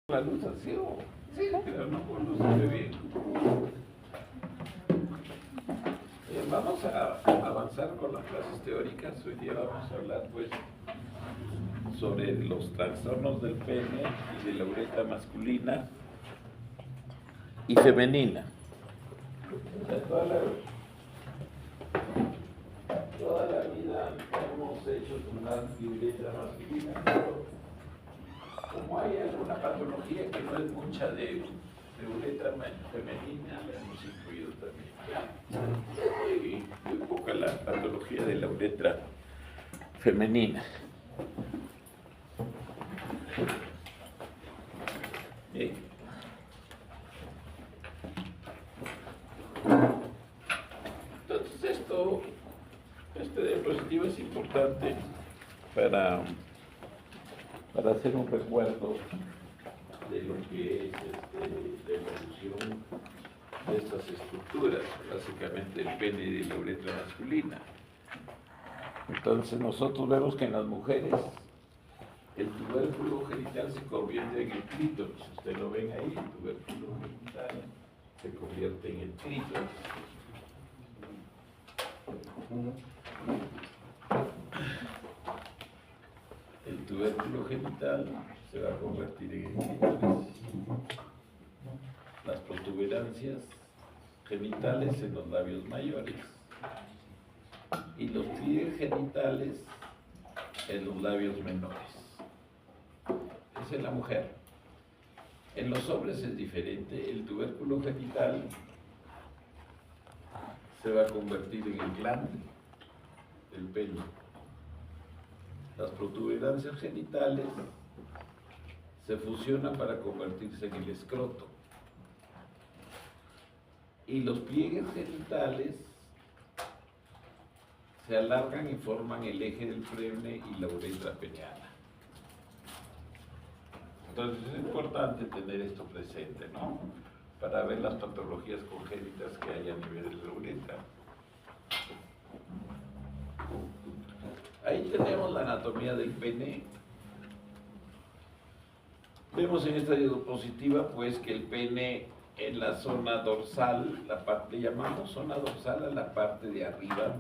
La luz así, sí, pero no conduce bien. Vamos a avanzar con las clases teóricas. Hoy día vamos a hablar pues sobre los trastornos del pene y de la uretra masculina y femenina. O sea, toda la vida hemos hecho una uretra masculina, pero como hay alguna patología que no es mucha de uretra femenina, la hemos incluido también. Muy poca la patología de la uretra femenina. Bien. Entonces este diapositivo es importante para hacer un recuerdo de lo que es la evolución de estas estructuras, básicamente el pene y la uretra masculina. Entonces nosotros vemos que en las mujeres el tubérculo genital se convierte en el clítoris. Ustedes lo ven ahí, el tubérculo genital se convierte en el clítoris. El tubérculo genital se va a convertir en el clítoris. Las protuberancias genitales en los labios mayores y los pliegues genitales en los labios menores. Esa es la mujer. En los hombres es diferente. El tubérculo genital se va a convertir en el glande del pene. Las protuberancias genitales se fusionan para convertirse en el escroto. Y los pliegues genitales se alargan y forman el eje del pene y la uretra peneana. Entonces es importante tener esto presente, ¿no? Para ver las patologías congénitas que hay a nivel de la uretra. Ahí tenemos la anatomía del pene. Vemos en esta diapositiva pues que el pene en la zona dorsal, le llamamos zona dorsal a la parte de arriba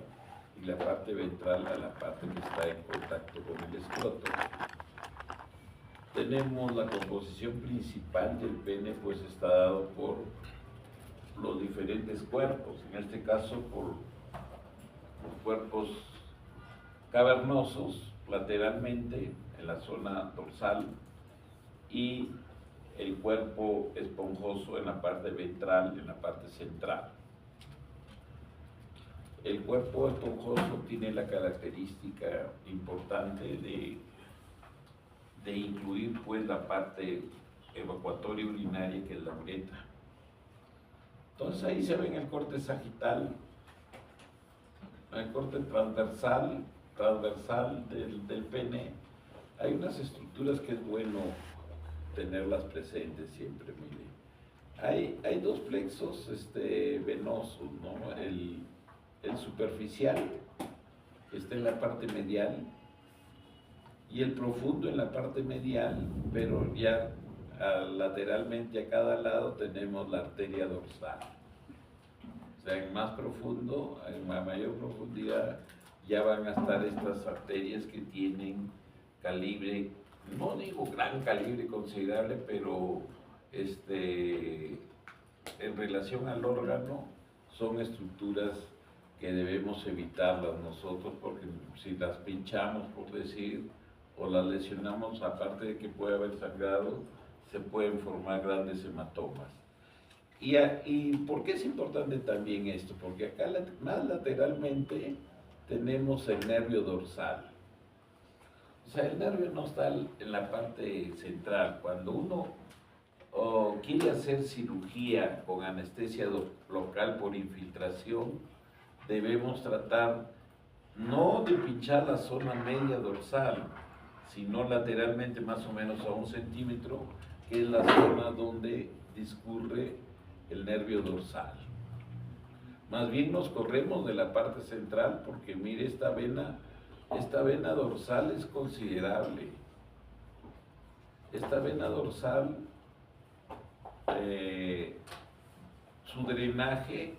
y la parte ventral a la parte que está en contacto con el escroto. Tenemos la composición principal del pene, pues está dado por los diferentes cuerpos, en este caso por los cuerpos cavernosos lateralmente en la zona dorsal y el cuerpo esponjoso en la parte ventral, en la parte central. El cuerpo esponjoso tiene la característica importante de incluir pues la parte evacuatoria urinaria que es la uretra. Entonces ahí se ve en el corte sagital, en el corte transversal del pene, hay unas estructuras que es bueno tenerlas presentes siempre, mire. Hay dos plexos venosos, ¿no? El superficial, que está en la parte medial, y el profundo en la parte medial, pero ya lateralmente a cada lado tenemos la arteria dorsal. O sea, en más profundo, en mayor profundidad, ya van a estar estas arterias que tienen calibre, no digo gran calibre considerable, pero en relación al órgano son estructuras que debemos evitarlas nosotros, porque si las pinchamos, por decir, o las lesionamos, aparte de que puede haber sangrado, se pueden formar grandes hematomas. ¿Y por qué es importante también esto? Porque acá más lateralmente tenemos el nervio dorsal. O sea, el nervio no está en la parte central. Cuando uno quiere hacer cirugía con anestesia local por infiltración, debemos tratar no de pinchar la zona media dorsal, sino lateralmente más o menos a 1 centímetro, que es la zona donde discurre el nervio dorsal. Más bien nos corremos de la parte central porque mire esta vena dorsal es considerable. esta vena dorsal, su drenaje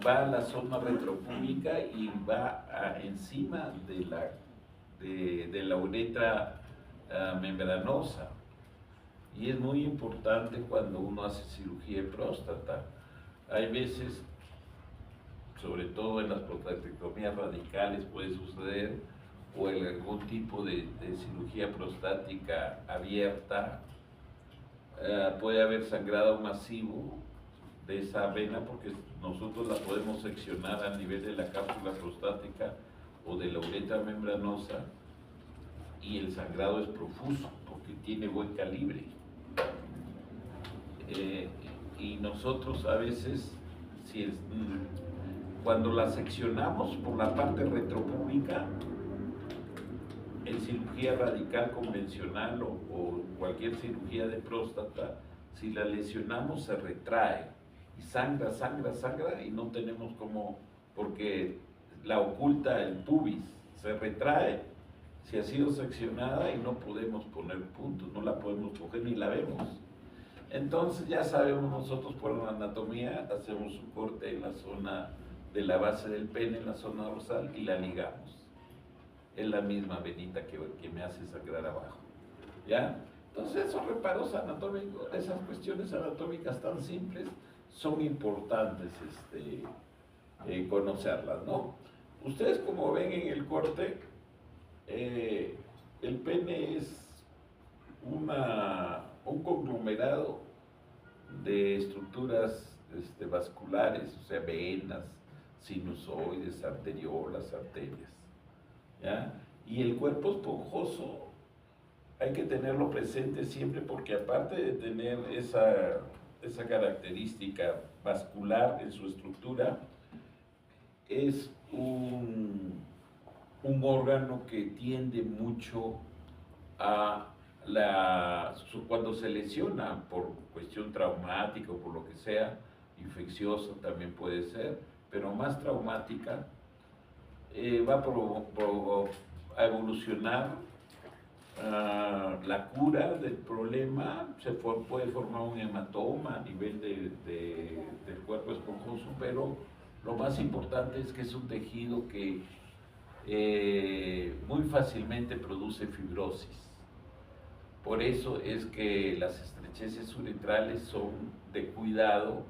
va a la zona retropúbica y va encima de la uretra membranosa. Y es muy importante cuando uno hace cirugía de próstata. Hay veces, sobre todo en las prostatectomías radicales puede suceder, o en algún tipo de cirugía prostática abierta, puede haber sangrado masivo de esa vena, porque nosotros la podemos seccionar a nivel de la cápsula prostática o de la uretra membranosa, y el sangrado es profuso porque tiene buen calibre. Y nosotros a veces, cuando la seccionamos por la parte retropúbica, en cirugía radical convencional o cualquier cirugía de próstata, si la lesionamos se retrae y sangra y no tenemos cómo, porque la oculta el pubis, se retrae si ha sido seccionada y no podemos poner puntos, no la podemos coger ni la vemos. Entonces ya sabemos nosotros por la anatomía, hacemos un corte en la zona de la base del pene, en la zona dorsal, y la ligamos. Es la misma venita que me hace sangrar abajo, ¿ya? Entonces esos reparos anatómicos, esas cuestiones anatómicas tan simples, son importantes conocerlas, ¿no? Ustedes, como ven en el corte, el pene es un conglomerado de estructuras vasculares, o sea, venas, sinusoides, arteriolas, arterias, ¿ya? Y el cuerpo esponjoso hay que tenerlo presente siempre, porque aparte de tener esa característica vascular en su estructura, es un órgano que tiende mucho a cuando se lesiona por cuestión traumática o por lo que sea, infecciosa también puede ser, pero más traumática, va a evolucionar la cura del problema. Puede formar un hematoma a nivel del cuerpo esponjoso, pero lo más importante es que es un tejido que muy fácilmente produce fibrosis. Por eso es que las estrecheces uretrales son de cuidado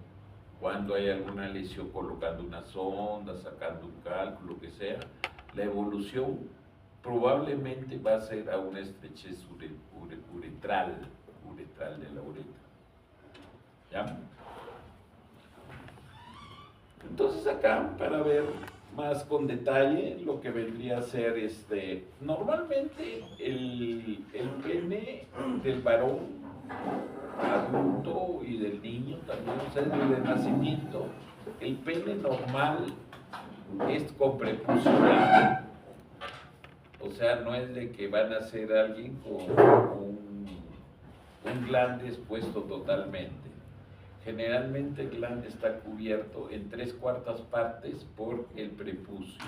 cuando hay alguna lesión, colocando una sonda, sacando un cálculo, lo que sea. La evolución probablemente va a ser a una estrechez uretral de la uretra, ¿ya? Entonces acá, para ver más con detalle lo que vendría a ser normalmente el pene del varón adulto y del niño también, o sea, desde el nacimiento, el pene normal es con prepucio largo. O sea, no es de que van a ser alguien con un glande expuesto totalmente. Generalmente el glande está cubierto en 3/4 partes por el prepucio.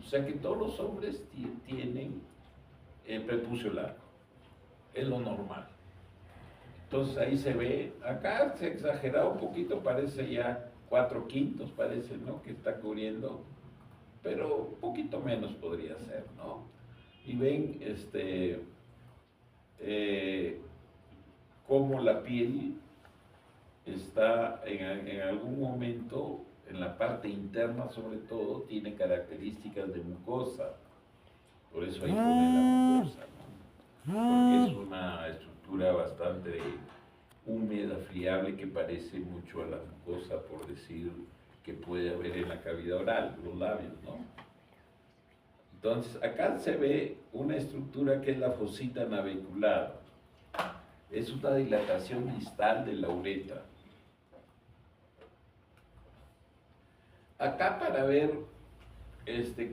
O sea que todos los hombres tienen el prepucio largo. Es lo normal. Entonces ahí se ve, acá se exagera un poquito, parece ya 4/5, parece, ¿no?, que está cubriendo, pero un poquito menos podría ser, ¿no? Y ven cómo la piel está en algún momento, en la parte interna sobre todo, tiene características de mucosa. Por eso ahí pone la mucosa, ¿no? Porque es una estructura bastante húmeda, friable, que parece mucho a la mucosa, por decir, que puede haber en la cavidad oral, los labios, ¿no? Entonces, acá se ve una estructura que es la fosita navicular. Es una dilatación distal de la uretra. Acá, para ver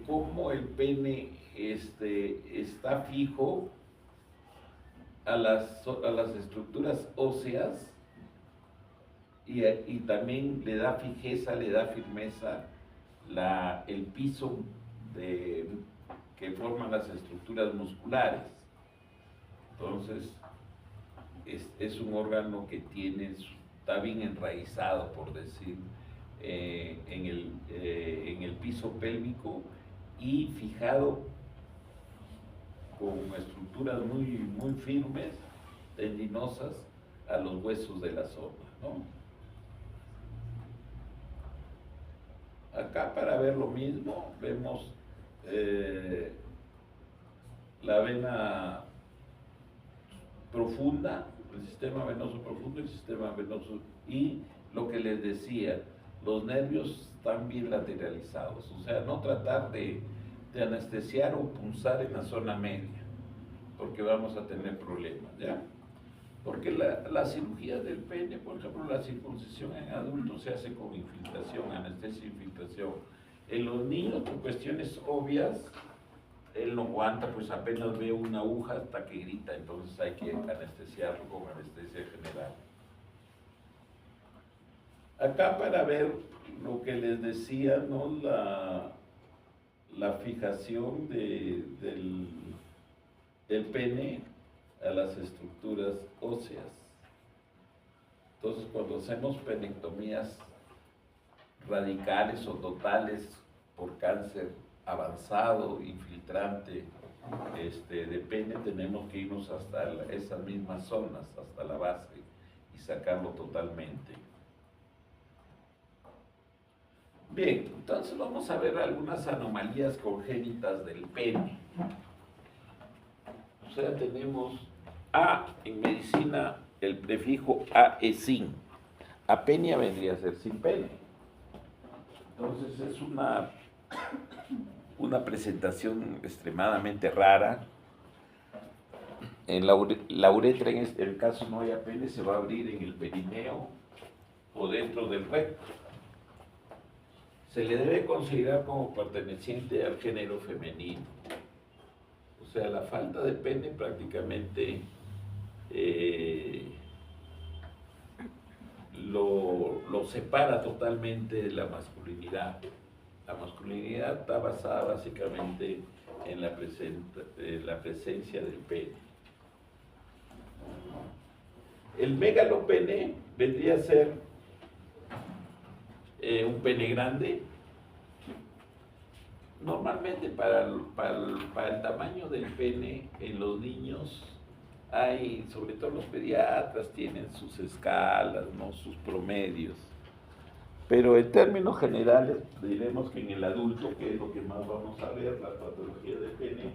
cómo el pene está fijo a las estructuras óseas, y también le da fijeza, le da firmeza el piso que forman las estructuras musculares. Entonces, es un órgano que está bien enraizado, por decir, en el piso pélvico y fijado con estructuras muy firmes, tendinosas, a los huesos de la zona, ¿no? Acá, para ver lo mismo, vemos la vena profunda, el sistema venoso profundo y el sistema venoso, y lo que les decía, los nervios están bien lateralizados, o sea, no tratar de anestesiar o punzar en la zona media, porque vamos a tener problemas, ¿ya? Porque la cirugía del pene, por ejemplo, la circuncisión en adultos se hace con infiltración, anestesia e infiltración. En los niños, por cuestiones obvias, él no aguanta, pues apenas ve una aguja hasta que grita, entonces hay que anestesiarlo con anestesia general. Acá, para ver lo que les decía, ¿no? La fijación del pene a las estructuras óseas. Entonces, cuando hacemos penectomías radicales o totales por cáncer avanzado, infiltrante de pene, tenemos que irnos hasta esas mismas zonas, hasta la base, y sacarlo totalmente. Bien, entonces vamos a ver algunas anomalías congénitas del pene. O sea, tenemos en medicina el prefijo aesin. Apenia vendría a ser sin pene. Entonces es una presentación extremadamente rara. En la uretra, en el caso no haya pene, se va a abrir en el perineo o dentro del recto. Se le debe considerar como perteneciente al género femenino. O sea, la falta de pene prácticamente lo separa totalmente de la masculinidad. La masculinidad está basada básicamente en la presencia del pene. El megalopene vendría a ser un pene grande. Normalmente para el tamaño del pene en los niños sobre todo los pediatras tienen sus escalas, ¿no? Sus promedios. Pero en términos generales diremos que en el adulto, que es lo que más vamos a ver, la patología del pene,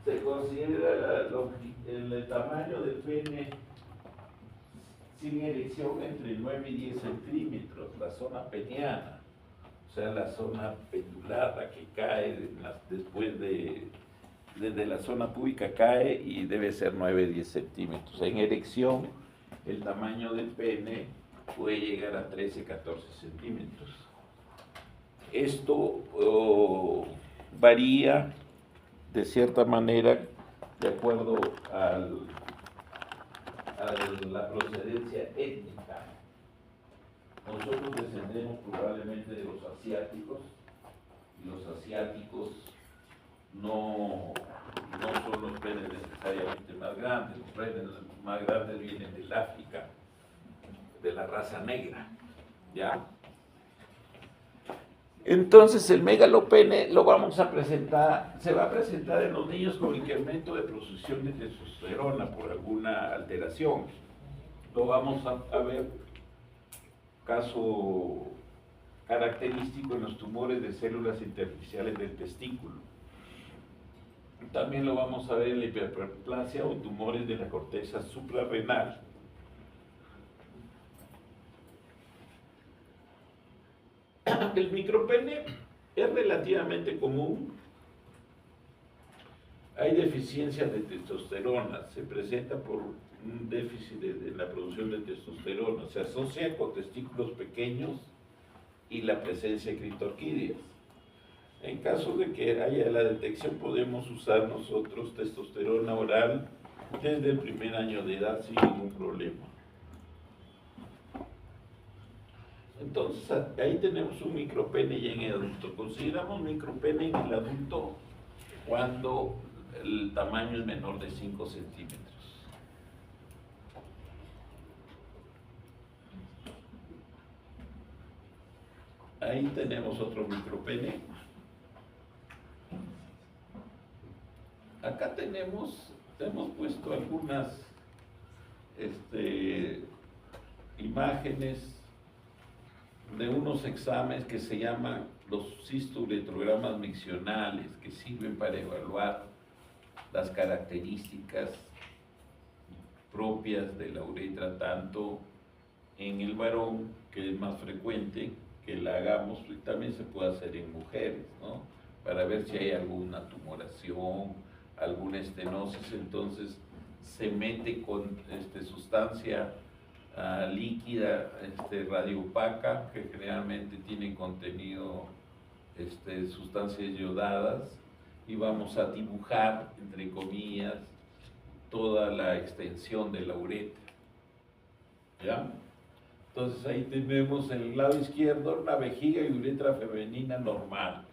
se considera el tamaño del pene sin erección entre 9 y 10 centímetros, la zona peniana, o sea, la zona pendular, la que cae después desde la zona púbica cae y debe ser 9-10 centímetros. En erección, el tamaño del pene puede llegar a 13-14 centímetros. Esto varía de cierta manera de acuerdo a la procedencia étnica. Nosotros descendemos probablemente de los asiáticos, y los asiáticos no son los penes necesariamente más grandes, los penes más grandes vienen del África, de la raza negra, ¿ya? Entonces el megalopene se va a presentar en los niños con incremento de producción de testosterona por alguna alteración. Lo vamos a ver, caso característico en los tumores de células intersticiales del testículo. También lo vamos a ver en la hiperplasia o tumores de la corteza suprarrenal. El micropene es relativamente común. Hay deficiencia de testosterona, se presenta por un déficit en la producción de testosterona, se asocia con testículos pequeños y la presencia de criptorquídeas. En caso de que haya la detección, podemos usar nosotros testosterona oral desde el primer año de edad sin ningún problema. Entonces, ahí tenemos un micropene ya en el adulto. Consideramos micropene en el adulto cuando el tamaño es menor de 5 centímetros. Ahí tenemos otro micropene. Acá hemos puesto algunas imágenes de unos exámenes que se llaman los cisto-uretrogramas miccionales, que sirven para evaluar las características propias de la uretra, tanto en el varón, que es más frecuente que la hagamos, y también se puede hacer en mujeres, ¿no? Para ver si hay alguna tumoración, alguna estenosis. Entonces se mete con sustancia líquida, radiopaca, que generalmente tiene contenido sustancias yodadas, y vamos a dibujar, entre comillas, toda la extensión de la uretra. ¿Ya? Entonces ahí tenemos en el lado izquierdo una vejiga y uretra femenina normal.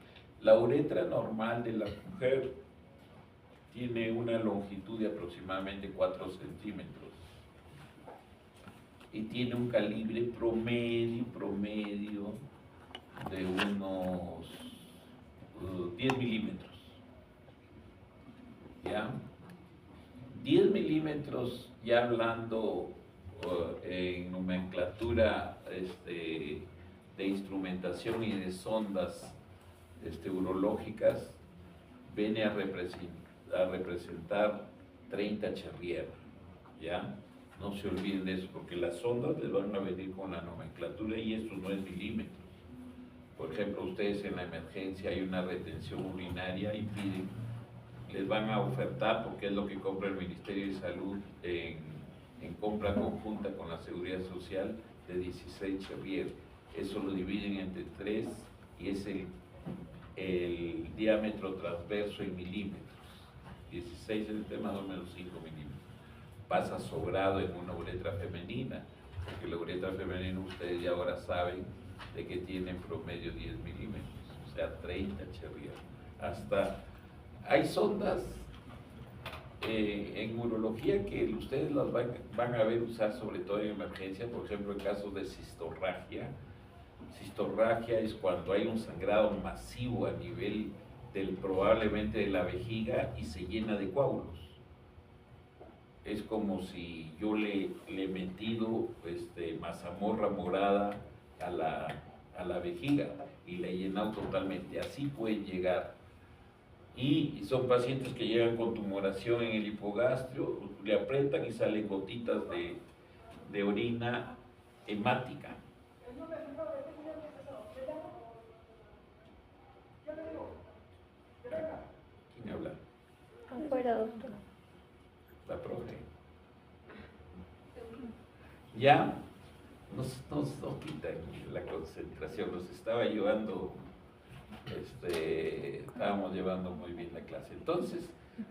La uretra normal de la mujer tiene una longitud de aproximadamente 4 centímetros y tiene un calibre promedio de unos 10 milímetros. ¿Ya? 10 milímetros, ya hablando en nomenclatura de instrumentación y de sondas urológicas, viene a representar 30 Cherrier, ¿ya? No se olviden de eso, porque las sondas les van a venir con la nomenclatura y esto no es milímetros. Por ejemplo, ustedes en la emergencia hay una retención urinaria y les van a ofertar, porque es lo que compra el Ministerio de Salud en compra conjunta con la Seguridad Social, de 16 Cherrier. Eso lo dividen entre 3 y es el diámetro transverso en milímetros. 16 es más o menos 5 milímetros. Pasa sobrado en una uretra femenina, porque la uretra femenina ustedes ya ahora saben de que tiene en promedio 10 milímetros, o sea 30 Cherrier. Hasta hay sondas en urología que ustedes las van a ver usar sobre todo en emergencia, por ejemplo en casos de cistorragia. Cistorragia es cuando hay un sangrado masivo a nivel probablemente de la vejiga y se llena de coágulos. Es como si yo le he metido mazamorra morada a la vejiga y le he llenado totalmente. Así pueden llegar. Y son pacientes que llegan con tumoración en el hipogastrio, le aprietan y salen gotitas de orina hemática. ¿Quién habla? Afuera, doctor. La profe. Ya nos quitan la concentración, nos estaba llevando, estábamos llevando muy bien la clase. Entonces,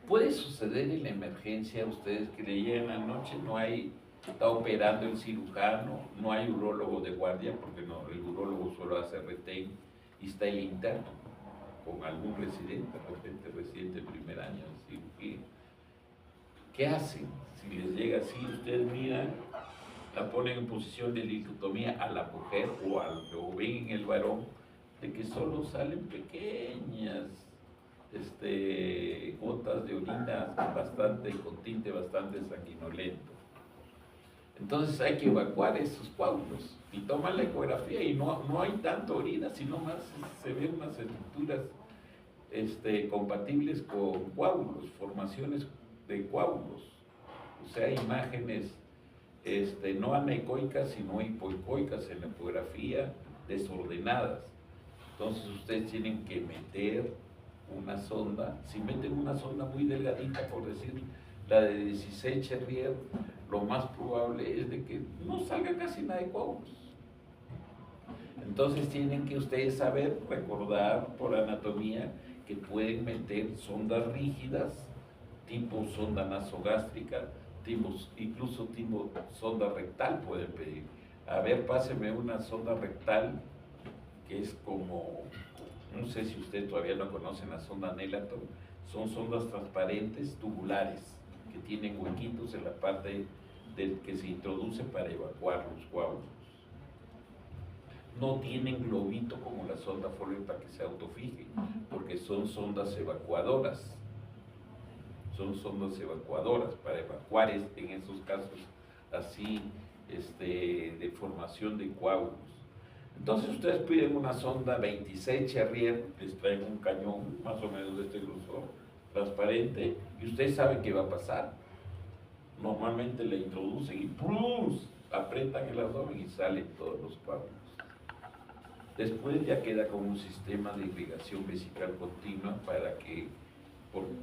puede suceder en la emergencia, ustedes que le llegan la noche, está operando el cirujano, no hay urólogo de guardia, porque no, el urólogo solo hace retén, y está el interno con algún residente, de repente residente primer año de cirugía. ¿Qué hacen? Si les llega así, ustedes miran, la ponen en posición de lipotomía a la mujer o ven en el varón de que solo salen pequeñas gotas de orina con tinte bastante sanguinolento. Entonces hay que evacuar esos coágulos y toman la ecografía y no hay tanta orina, sino más se ven unas estructuras compatibles con coágulos, formaciones de coágulos, o sea, imágenes no anecoicas sino hipoecoicas en la ecografía, desordenadas. Entonces ustedes tienen que meter una sonda. Si meten una sonda muy delgadita, por decir la de 16 Cherrier, lo más probable es de que no salga casi nada de coágulos. Entonces tienen que ustedes saber, recordar por anatomía, que pueden meter sondas rígidas, tipo sonda nasogástrica, incluso tipo sonda rectal pueden pedir. A ver, páseme una sonda rectal, que es como, no sé si ustedes todavía no conocen la sonda Nelaton, son sondas transparentes, tubulares, que tienen huequitos en la parte que se introduce para evacuar los coágulos. no tienen globito como la sonda Foley para que se autofije, porque son sondas evacuadoras. Son sondas evacuadoras para evacuar en esos casos así de formación de coágulos. Entonces ustedes piden una sonda 26 Charrier, les traen un cañón más o menos de este grosor, transparente, y ustedes saben qué va a pasar. Normalmente la introducen y ¡plum! Apretan el abdomen y salen todos los coágulos. Después ya queda como un sistema de irrigación vesical continua para que,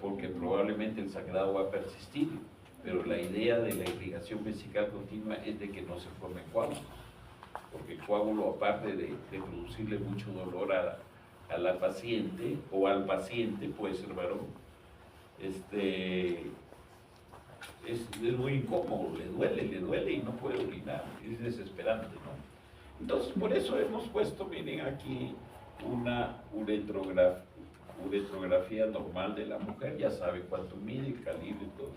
porque probablemente el sangrado va a persistir, pero la idea de la irrigación vesical continua es de que no se formen coágulos, porque el coágulo, aparte de producirle mucho dolor a la paciente o al paciente, puede ser varón, es muy incómodo, le duele y no puede orinar, es desesperante, ¿no? Entonces, por eso hemos puesto, miren aquí, una uretrografía normal de la mujer, ya sabe cuánto mide, el calibre y todo.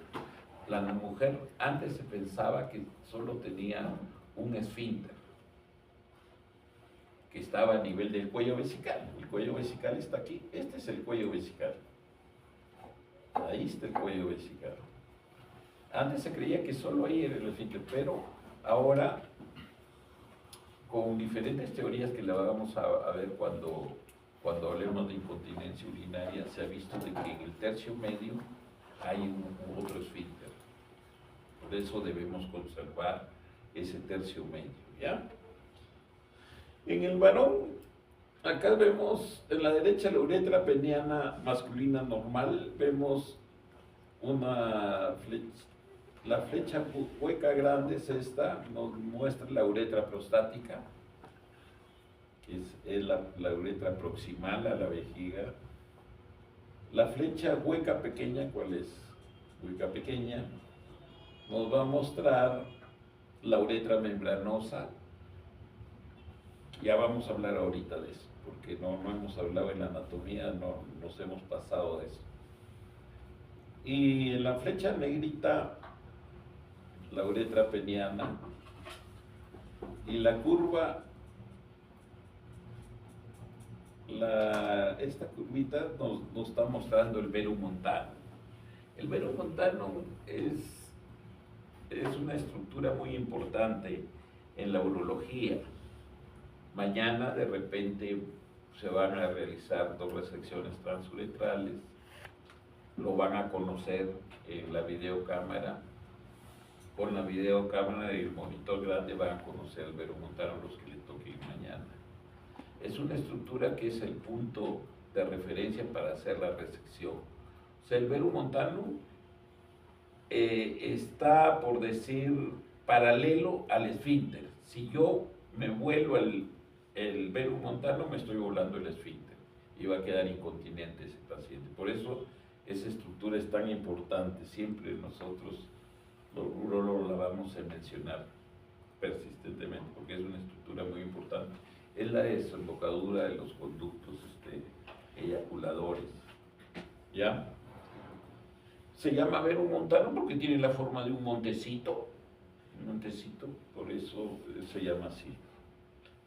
La mujer antes se pensaba que solo tenía un esfínter, que estaba a nivel del cuello vesical. El cuello vesical está aquí, este es el cuello vesical. Ahí está el cuello vesical. Antes se creía que solo ahí era el esfínter, pero ahora, con diferentes teorías que la vamos a ver cuando hablemos de incontinencia urinaria, se ha visto de que en el tercio medio hay otro esfínter. Por eso debemos conservar ese tercio medio, ¿ya? En el varón, acá vemos en la derecha la uretra peniana masculina normal, vemos una flecha. La flecha hueca grande es esta, nos muestra la uretra prostática, que es la uretra proximal a la vejiga. La flecha hueca pequeña, ¿cuál es? Hueca pequeña, nos va a mostrar la uretra membranosa. Ya vamos a hablar ahorita de eso, porque no hemos hablado en la anatomía, no nos hemos pasado de eso. Y en la flecha negrita, la uretra peniana, y la curva, esta curvita nos está mostrando el verum montano. El verum montano es una estructura muy importante en la urología. Mañana de repente se van a realizar 2 resecciones transuretrales, lo van a conocer en la videocámara. Con la videocámara y el monitor grande van a conocer el verum montano los que le toquen mañana. Es una estructura que es el punto de referencia para hacer la resección. O sea, el verum montano está, por decir, paralelo al esfínter. Si yo me vuelo el verum montano, me estoy volando el esfínter y va a quedar incontinente ese paciente. Por eso esa estructura es tan importante. Siempre nosotros, los urólogos, la vamos a mencionar persistentemente porque es una estructura muy importante. Es la desembocadura de los conductos eyaculadores. ¿Ya? Se llama verum montano porque tiene la forma de un montecito, por eso se llama así.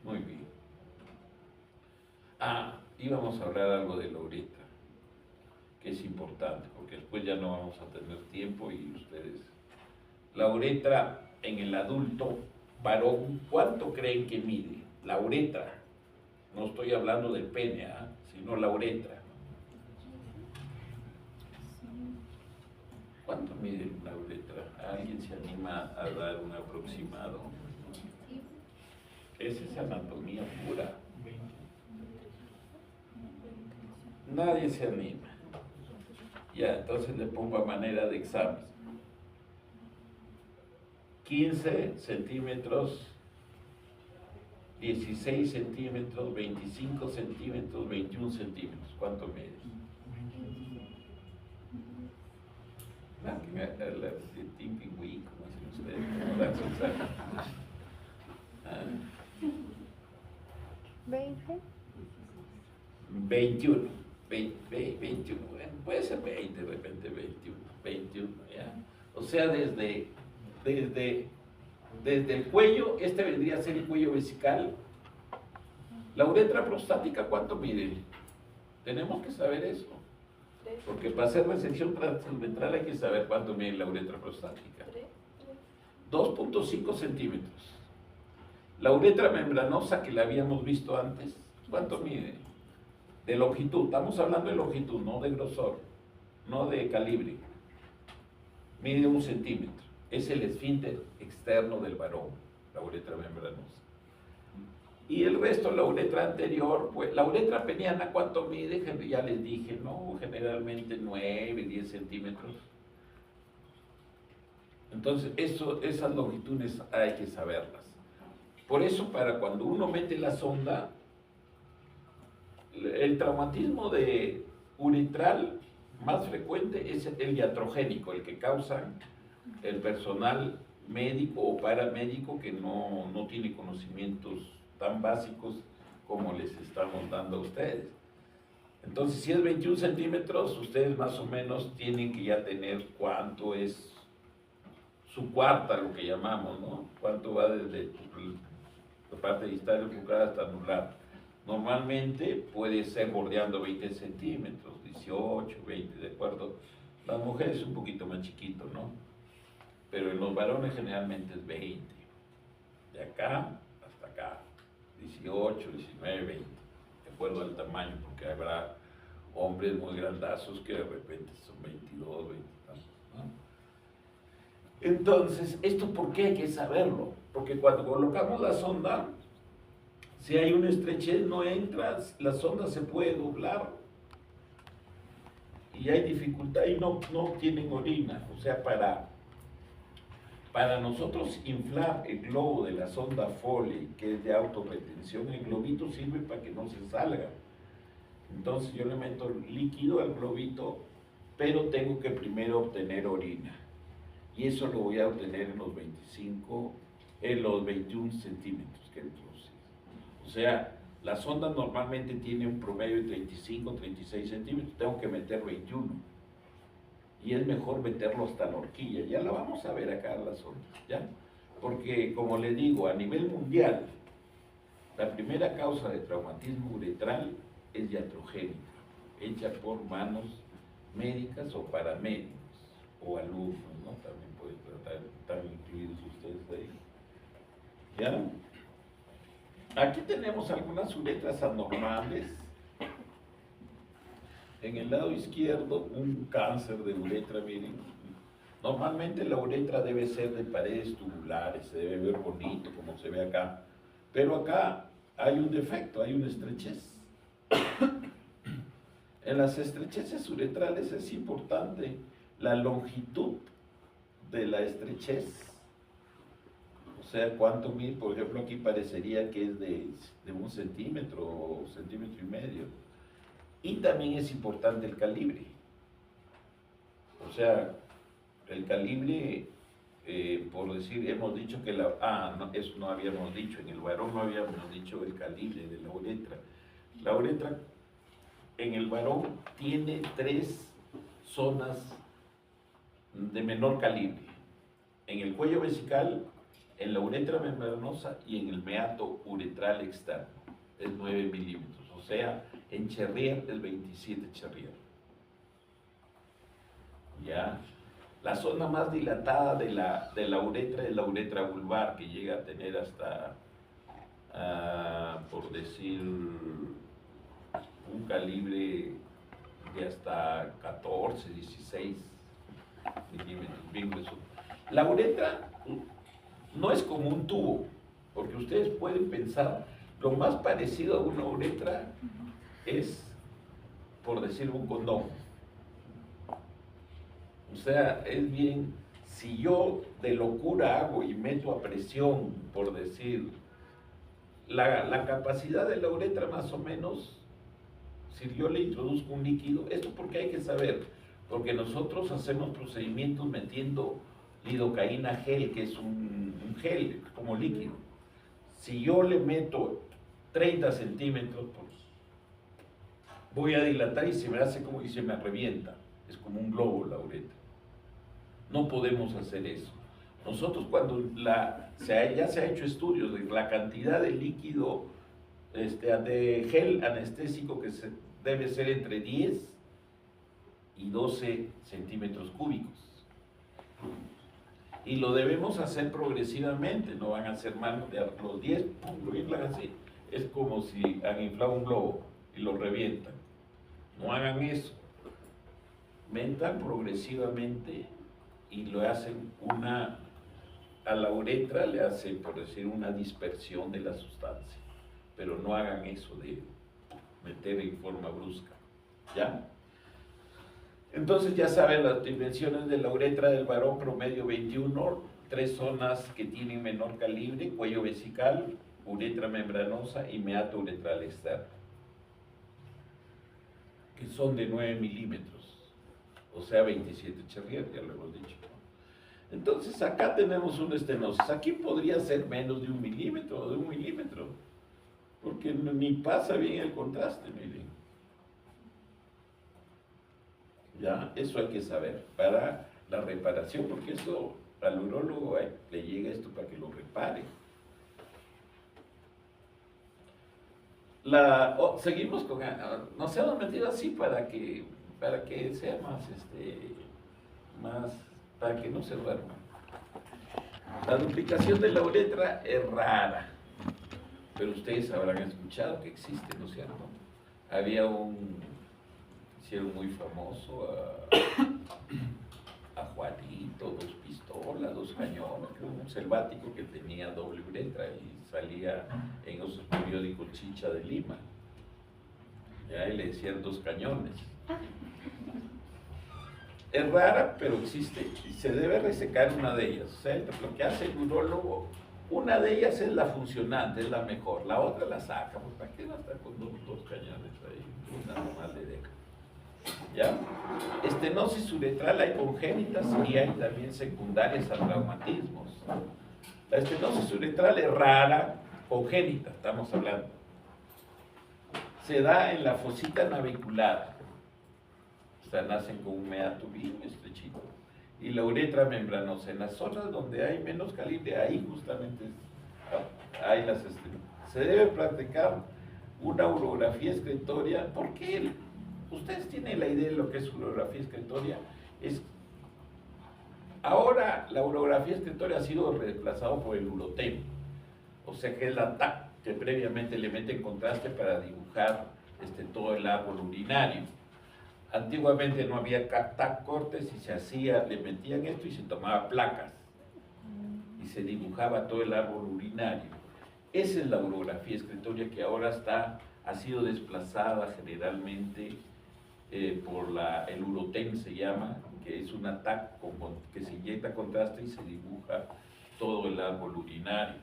Muy bien. Íbamos a hablar algo de la uretra, que es importante, porque después ya no vamos a tener tiempo y ustedes... La uretra en el adulto varón, ¿cuánto creen que mide? La uretra, no estoy hablando del pene, sino la uretra. ¿Cuánto mide la uretra? ¿Alguien se anima a dar un aproximado? Esa es anatomía pura. Nadie se anima. Ya, entonces le pongo a manera de examen. 15 centímetros, 16 centímetros, 25 centímetros, 21 centímetros. ¿Cuánto mide? El tipping week, como dicen ustedes, ¿cómo dan su examen? 20. 21, 21, bueno, puede ser 20, de repente 21, ¿ya? O sea, desde el cuello, este vendría a ser el cuello vesical, La uretra prostática, ¿cuánto mide? Tenemos que saber eso. Porque para hacer resección transventral hay que saber cuánto mide la uretra prostática. 2.5 centímetros. La uretra membranosa que la habíamos visto antes, ¿cuánto mide? De longitud, estamos hablando de longitud, no de grosor, no de calibre. Mide 1 centímetro. Es el esfínter externo del varón, la uretra membranosa. Y el resto, la uretra anterior, pues la uretra peniana, ¿cuánto mide? Ya les dije, ¿no? Generalmente 9, 10 centímetros. Entonces, esas longitudes hay que saberlas. Por eso, para cuando uno mete la sonda, el traumatismo de uretral más frecuente es el iatrogénico, el que causa el personal médico o paramédico que no tiene conocimientos tan básicos como les estamos dando a ustedes. Entonces, si es 21 centímetros, ustedes más o menos tienen que ya tener cuánto es su cuarta, lo que llamamos, ¿no? Cuánto va desde la parte distal del pulgar hasta anular. Normalmente puede ser bordeando 20 centímetros, 18, 20, ¿de acuerdo? Las mujeres un poquito más chiquito, ¿no? Pero en los varones generalmente es 20. De acá hasta acá. 18, 19, 20, de acuerdo al tamaño, porque habrá hombres muy grandazos que de repente son 22, 20 tantos, ¿no? Entonces, ¿esto por qué hay que saberlo? Porque cuando colocamos la sonda, si hay una estrechez no entra, la sonda se puede doblar y hay dificultad y no tienen orina, o sea, para nosotros inflar el globo de la sonda Foley, que es de autorretención, el globito sirve para que no se salga. Entonces yo le meto líquido al globito, pero tengo que primero obtener orina. Y eso lo voy a obtener en los 21 centímetros que introduce. O sea, la sonda normalmente tiene un promedio de 35, 36 centímetros, tengo que meter 21. Y es mejor meterlo hasta la horquilla, ya la vamos a ver acá en la sonda, ¿ya? Porque, como le digo, a nivel mundial, la primera causa de traumatismo uretral es iatrogénica, hecha por manos médicas o paramédicos, o alumnos, ¿no? También pueden estar incluidos ustedes ahí, ¿ya? Aquí tenemos algunas uretras anormales. En el lado izquierdo, un cáncer de uretra, miren. Normalmente la uretra debe ser de paredes tubulares, se debe ver bonito como se ve acá. Pero acá hay un defecto, hay una estrechez. En las estrecheces uretrales es importante la longitud de la estrechez. O sea, cuánto mide, por ejemplo, aquí parecería que es de 1 centímetro o centímetro y medio. Y también es importante el calibre. O sea, el calibre, por decir, hemos dicho que eso no habíamos dicho, en el varón no habíamos dicho el calibre de la uretra. La uretra en el varón tiene 3 zonas de menor calibre. En el cuello vesical, en la uretra membranosa y en el meato uretral externo. Es 9 milímetros. O sea, en Cherrier es 27 Cherrier. Ya. La zona más dilatada de la uretra es la uretra vulvar, que llega a tener hasta, por decir, un calibre de hasta 14, 16 milímetros, bien grueso. La uretra no es como un tubo, porque ustedes pueden pensar, lo más parecido a una uretra es, por decir, un condón. O sea, es bien, si yo de locura hago y meto a presión, por decir, la capacidad de la uretra más o menos, si yo le introduzco un líquido, esto porque hay que saber, porque nosotros hacemos procedimientos metiendo lidocaína gel, que es un gel como líquido. Si yo le meto 30 centímetros, pues voy a dilatar y se me hace como y se me revienta. Es como un globo la uretra. No podemos hacer eso. Nosotros cuando ya se ha hecho estudios de la cantidad de líquido de gel anestésico que debe ser entre 10 y 12 centímetros cúbicos. Y lo debemos hacer progresivamente, no van a ser manos de los 10, lo inflan así. Es como si han inflado un globo y lo revientan. No hagan eso. Mentan progresivamente y lo hacen a la uretra le hacen, por decir, una dispersión de la sustancia. Pero no hagan eso de meter en forma brusca. ¿Ya? Entonces ya saben las dimensiones de la uretra del varón: promedio 21, 3 zonas que tienen menor calibre: cuello vesical, uretra membranosa y meato uretral externo, que son de 9 milímetros, o sea 27 Cherrier, ya lo hemos dicho. Entonces acá tenemos una estenosis. Aquí podría ser menos de 1 milímetro o de 1 milímetro, porque ni pasa bien el contraste, miren. Ya, eso hay que saber para la reparación, porque eso al urólogo le llega esto para que lo repare. Seguimos con, nos hemos metido así para que sea más, para que no se duerma. La duplicación de la uretra es rara, pero ustedes habrán escuchado que existe, ¿no es cierto? Había hicieron muy famoso a Juanito, 2 pistolas, 2 cañones, un selvático que tenía doble uretra y salía en esos periódicos Chicha de Lima. Ya, y le decían 2 cañones. Es rara, pero existe, y se debe resecar una de ellas. O sea, lo que hace el urólogo, una de ellas es la funcionante, es la mejor, la otra la saca, pues ¿para qué va a estar con 2 cañones ahí? Una normal le deja. ¿Ya? Estenosis uretral hay congénitas y hay también secundarias a traumatismos. La estenosis uretral es rara, congénita, estamos hablando. Se da en la fosita navicular. O sea, nacen con un meato bien estrechito. Y la uretra membranosa, en las zonas donde hay menos calibre, ahí justamente hay las estenosis. Se debe practicar una urografía excretoria. ¿Por qué? Ustedes tienen la idea de lo que es urografía excretoria. Ahora la urografía excretoria ha sido reemplazado por el urotem, o sea que es la TAC que previamente le meten contraste para dibujar todo el árbol urinario. Antiguamente no había TAC cortes y se hacía, le metían esto y se tomaba placas y se dibujaba todo el árbol urinario. Esa es la urografía excretoria que ahora ha sido desplazada generalmente por el urotem, se llama, que es una TAC que se inyecta contraste y se dibuja todo el árbol urinario.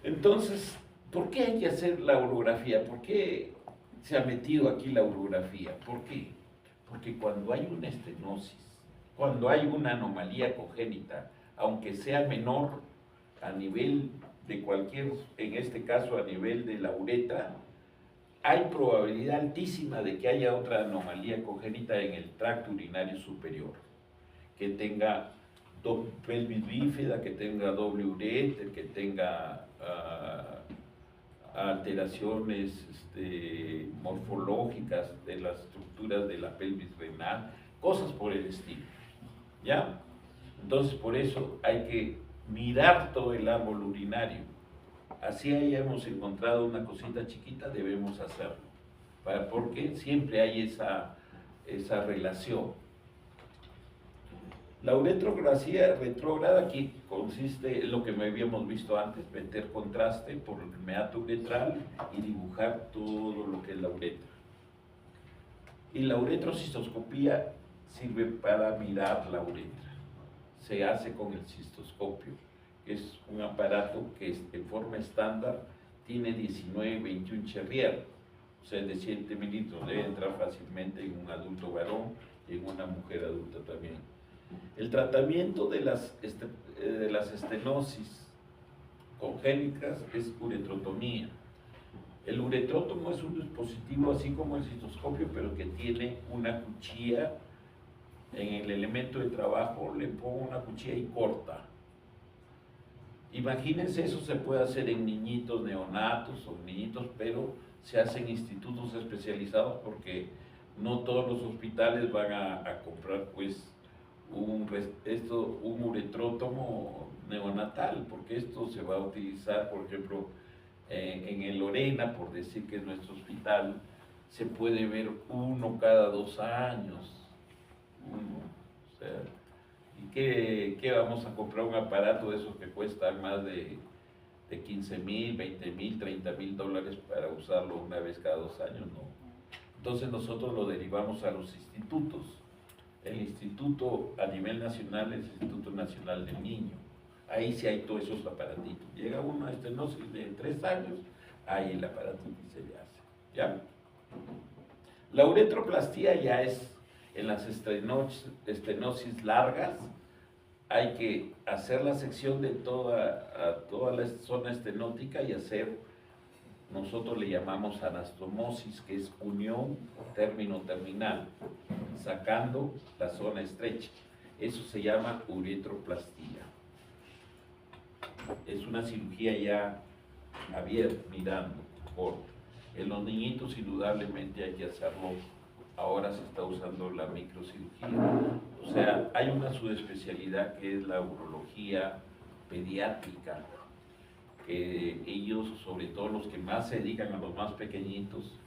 Entonces, ¿por qué hay que hacer la urografía? ¿Por qué se ha metido aquí la urografía? ¿Por qué? Porque cuando hay una estenosis, cuando hay una anomalía congénita, aunque sea menor a nivel de cualquier, en este caso a nivel de la uretra, hay probabilidad altísima de que haya otra anomalía congénita en el tracto urinario superior, que tenga pelvis bífida, que tenga doble uréter, que tenga alteraciones morfológicas de las estructuras de la pelvis renal, cosas por el estilo, ¿ya? Entonces, por eso hay que mirar todo el árbol urinario. Así hayamos encontrado una cosita chiquita, debemos hacerlo, porque siempre hay esa relación. La uretrografía retrógrada aquí consiste en lo que habíamos visto antes: meter contraste por el meato uretral y dibujar todo lo que es la uretra. Y la uretrocistoscopía sirve para mirar la uretra. Se hace con el cistoscopio. Es un aparato que en forma estándar tiene 19-21 Cherrier, o sea, de 7 mililitros, debe entrar fácilmente en un adulto varón y en una mujer adulta también. El tratamiento de las estenosis congénitas es uretrotomía. El uretrótomo es un dispositivo así como el cistoscopio, pero que tiene una cuchilla en el elemento de trabajo, le pongo una cuchilla y corta. Imagínense, eso se puede hacer en niñitos neonatos o niñitos, pero se hace en institutos especializados porque no todos los hospitales van a comprar pues un uretrótomo neonatal, porque esto se va a utilizar, por ejemplo, en el Lorena, por decir que es nuestro hospital, se puede ver uno cada 2 años. Uno, o sea, ¿y qué vamos a comprar un aparato de esos que cuestan más de 15,000, 20,000, 30,000 dólares para usarlo una vez cada 2 años? No. Entonces nosotros lo derivamos a los institutos. El instituto a nivel nacional es el Instituto Nacional del Niño. Ahí sí hay todos esos aparatitos. Llega uno a estenosis de 3 años, ahí el aparato se le hace. ¿Ya? La uretroplastía ya es en las estenosis largas, hay que hacer la sección de toda la zona estenótica y hacer, nosotros le llamamos anastomosis, que es unión término-terminal, sacando la zona estrecha. Eso se llama uretroplastía. Es una cirugía ya abierta, mirando, corta. En los niñitos indudablemente hay que hacerlo. Ahora se está usando la microcirugía. O sea, hay una subespecialidad que es la urología pediátrica, que ellos, sobre todo los que más se dedican a los más pequeñitos,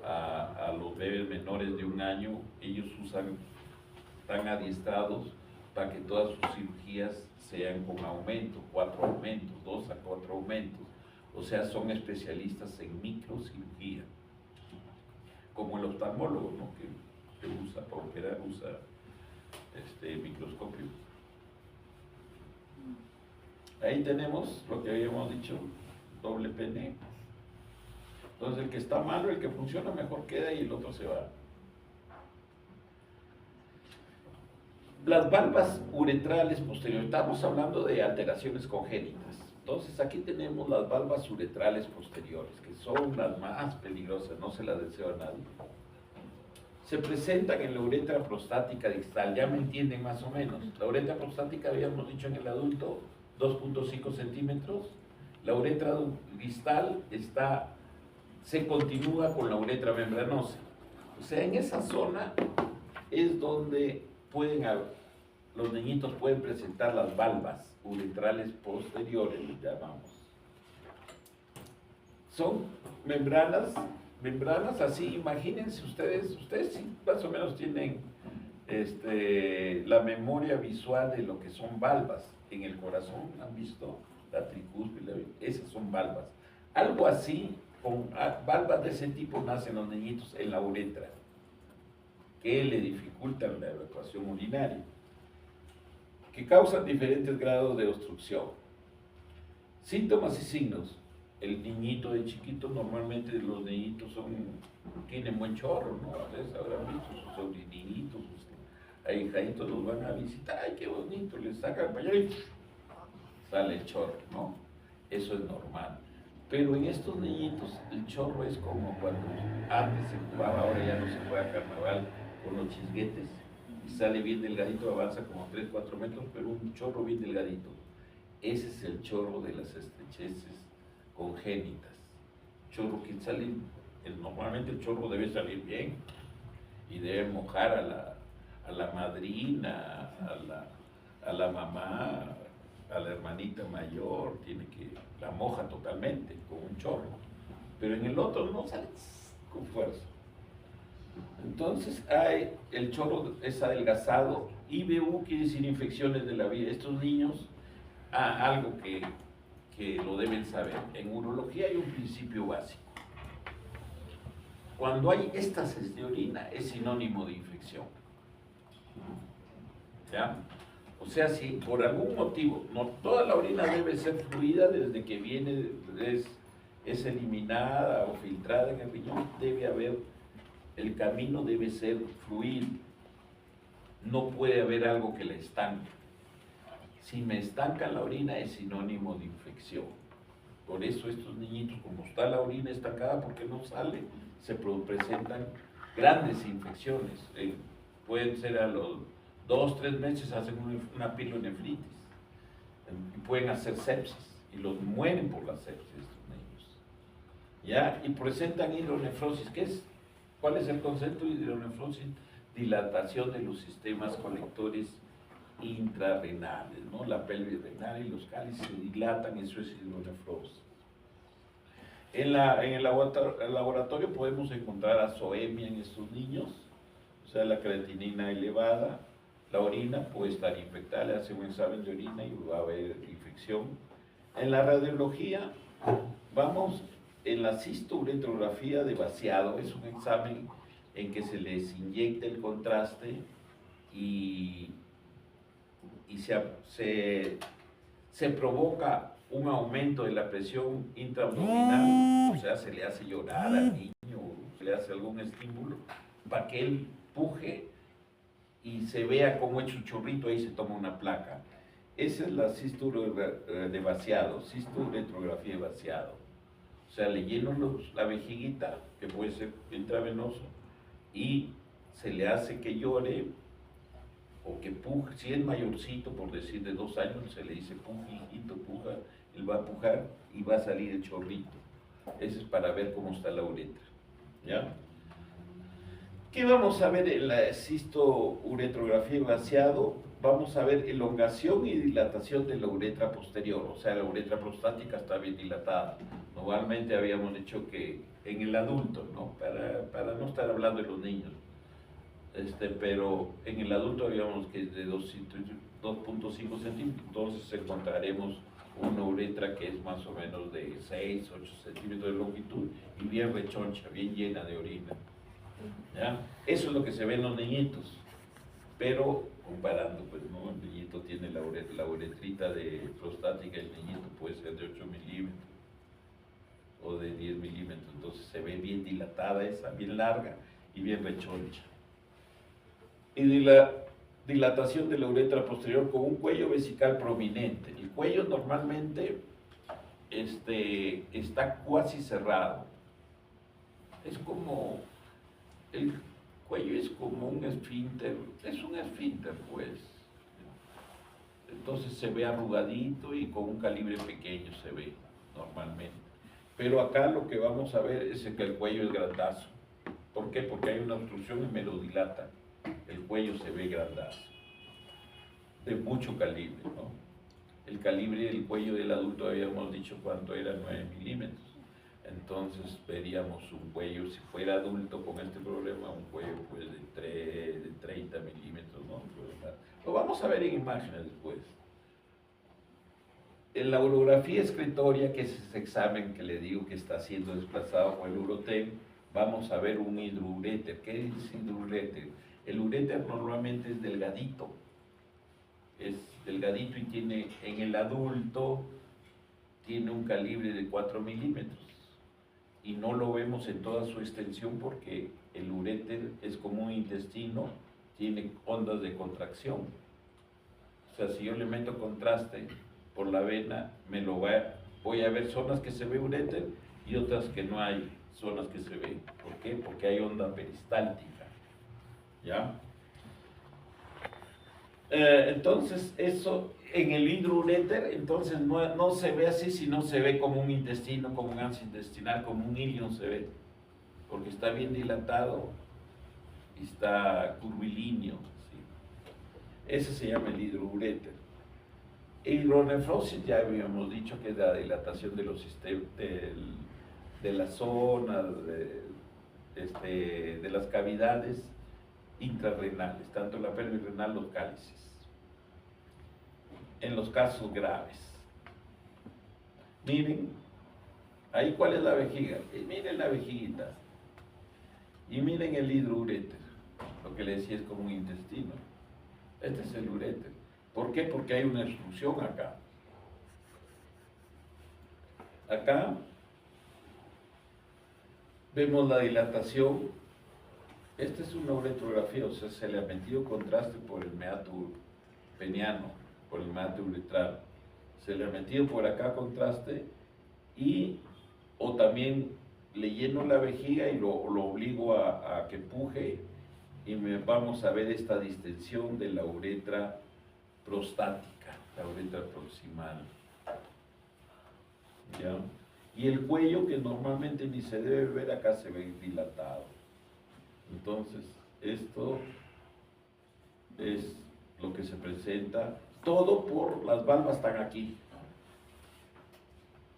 a los bebés menores de 1 año, ellos están adiestrados para que todas sus cirugías sean con aumento, 4 aumentos, 2 a 4 aumentos. O sea, son especialistas en microcirugía, como el oftalmólogo, ¿no? que usa para operar, usa microscopio. Ahí tenemos lo que habíamos dicho, doble pene. Entonces el que está malo, el que funciona mejor queda y el otro se va. Las valvas uretrales posteriores, estamos hablando de alteraciones congénitas. Entonces aquí tenemos las valvas uretrales posteriores, que son las más peligrosas, no se las deseo a nadie. Se presentan en la uretra prostática distal, ya me entienden más o menos. La uretra prostática, habíamos dicho en el adulto, 2.5 centímetros. La uretra distal se continúa con la uretra membranosa. O sea, en esa zona es donde los niñitos pueden presentar las valvas uretrales posteriores, les llamamos. Son membranas así, imagínense ustedes sí más o menos tienen la memoria visual de lo que son valvas en el corazón, ¿han visto? La tricúspide, esas son valvas. Algo así, con valvas de ese tipo nacen los niñitos en la uretra, que le dificultan la evacuación urinaria, que causan diferentes grados de obstrucción. Síntomas y signos. El niñito de chiquito, normalmente los niñitos tienen buen chorro, ¿no? Ustedes habrán visto sus sobrinitos, sus ahijaditos los van a visitar, ¡ay, qué bonito! Les sacan para allá y sale el chorro, ¿no? Eso es normal. Pero en estos niñitos el chorro es como cuando antes se jugaba, ahora ya no se juega carnaval con los chisguetes, y sale bien delgadito, avanza como 3, 4 metros, pero un chorro bien delgadito. Ese es el chorro de las estrecheces congénitas. Chorro que sale, normalmente el chorro debe salir bien y debe mojar a la madrina, a la mamá, a la hermanita mayor, la moja totalmente con un chorro, pero en el otro no sale con fuerza. Entonces el chorro es adelgazado. IBU quiere decir infecciones de la vía. Estos niños, algo que lo deben saber, en urología hay un principio básico. Cuando hay éstasis de orina es sinónimo de infección. ¿Ya? O sea, si por algún motivo, no toda la orina debe ser fluida desde que viene, es eliminada o filtrada en el riñón, el camino debe ser fluido. No puede haber algo que la estanque. Si me estancan la orina es sinónimo de infección. Por eso estos niñitos, como está la orina estancada porque no sale, se presentan grandes infecciones. Pueden ser a los 2, 3 meses hacen una pielonefritis. y pueden hacer sepsis, y los mueren por la sepsis estos niños, ¿ya? Y presentan hidronefrosis. ¿Cuál es el concepto de hidronefrosis? Dilatación de los sistemas colectores intrarrenales, ¿no? La pelvis renal y los cálices se dilatan, eso es hidronefrosis. En el laboratorio podemos encontrar azoemia en estos niños, o sea, la creatinina elevada. La orina puede estar infectada, le hace un examen de orina y va a haber infección. En la radiología, vamos en la cisturetrografía de vaciado, es un examen en que se les inyecta el contraste y se provoca un aumento de la presión intraabdominal, o sea, se le hace llorar al niño, se le hace algún estímulo para que él puje y se vea como hecho un chorrito, ahí se toma una placa. Esa es la de vaciado, cisturetrografía de vaciado. O sea, le lleno la vejiguita, que puede ser intravenoso, y se le hace que llore o que puje. Si es mayorcito, por decir de 2 años, se le dice pujito, puja, él va a pujar y va a salir el chorrito. Ese es para ver cómo está la uretra, ¿ya? ¿Qué vamos a ver en la cisturetrografía de vaciado? Vamos a ver elongación y dilatación de la uretra posterior, o sea, la uretra prostática está bien dilatada. Normalmente habíamos dicho que en el adulto, ¿no? Para no estar hablando de los niños, pero en el adulto habíamos que es de 2.5 centímetros, entonces encontraremos una uretra que es más o menos de 6, 8 centímetros de longitud y bien rechoncha, bien llena de orina, ¿ya? Eso es lo que se ve en los niñitos, pero comparando, pues no, el niñito tiene la uretrita de prostática, el niñito puede ser de 8 milímetros o de 10 milímetros, entonces se ve bien dilatada esa, bien larga y bien rechoncha. Y de la dilatación de la uretra posterior con un cuello vesical prominente. El cuello normalmente está cuasi cerrado. Es como, el cuello es como un esfínter, es un esfínter pues. Entonces se ve arrugadito y con un calibre pequeño se ve normalmente. Pero acá lo que vamos a ver es que el cuello es grandazo. ¿Por qué? Porque hay una obstrucción y me lo dilata. El cuello se ve grandazo, de mucho calibre, ¿no? El calibre del cuello del adulto habíamos dicho cuánto era, 9 milímetros. Entonces veríamos un cuello, si fuera adulto con este problema, un cuello pues de 30 milímetros, ¿no? Lo vamos a ver en imágenes después. En la urografía excretoria, que es ese examen que le digo que está siendo desplazado por el urotem, vamos a ver un hidrouréter. ¿Qué es hidrouréter? El uréter normalmente es delgadito y tiene, en el adulto, tiene un calibre de 4 milímetros y no lo vemos en toda su extensión porque el uréter es como un intestino, tiene ondas de contracción. O sea, si yo le meto contraste por la vena, voy a ver zonas que se ve uréter y otras que no hay zonas que se ven. ¿Por qué? Porque hay onda peristáltica. ¿Ya? Entonces, eso en el hidrouréter, entonces no se ve así, sino se ve como un intestino, como un ansia intestinal, como un ilion se ve, porque está bien dilatado y está curvilíneo, ¿sí? Ese se llama el hidrouréter. Hidronefrosis, ya habíamos dicho que es la dilatación de los sistemas, de las zonas, de las cavidades intrarrenales, tanto la pelvis renal, los cálices. En los casos graves. Miren, ahí cuál es la vejiga. Miren la vejiguita. Y miren el hidrouréter. Lo que le decía es como un intestino. Este es el uréter. ¿Por qué? Porque hay una obstrucción acá. Acá vemos la dilatación. Esta es una uretrografía, o sea, se le ha metido contraste por el meato peniano, por el meato uretral. Se le ha metido por acá contraste o también le lleno la vejiga y lo obligo a que puje y vamos a ver esta distensión de la uretra prostática. la uretra proximal. ¿Ya? Y el cuello, que normalmente ni se debe ver, acá se ve dilatado. Entonces, esto es lo que se presenta, todo por las valvas están aquí.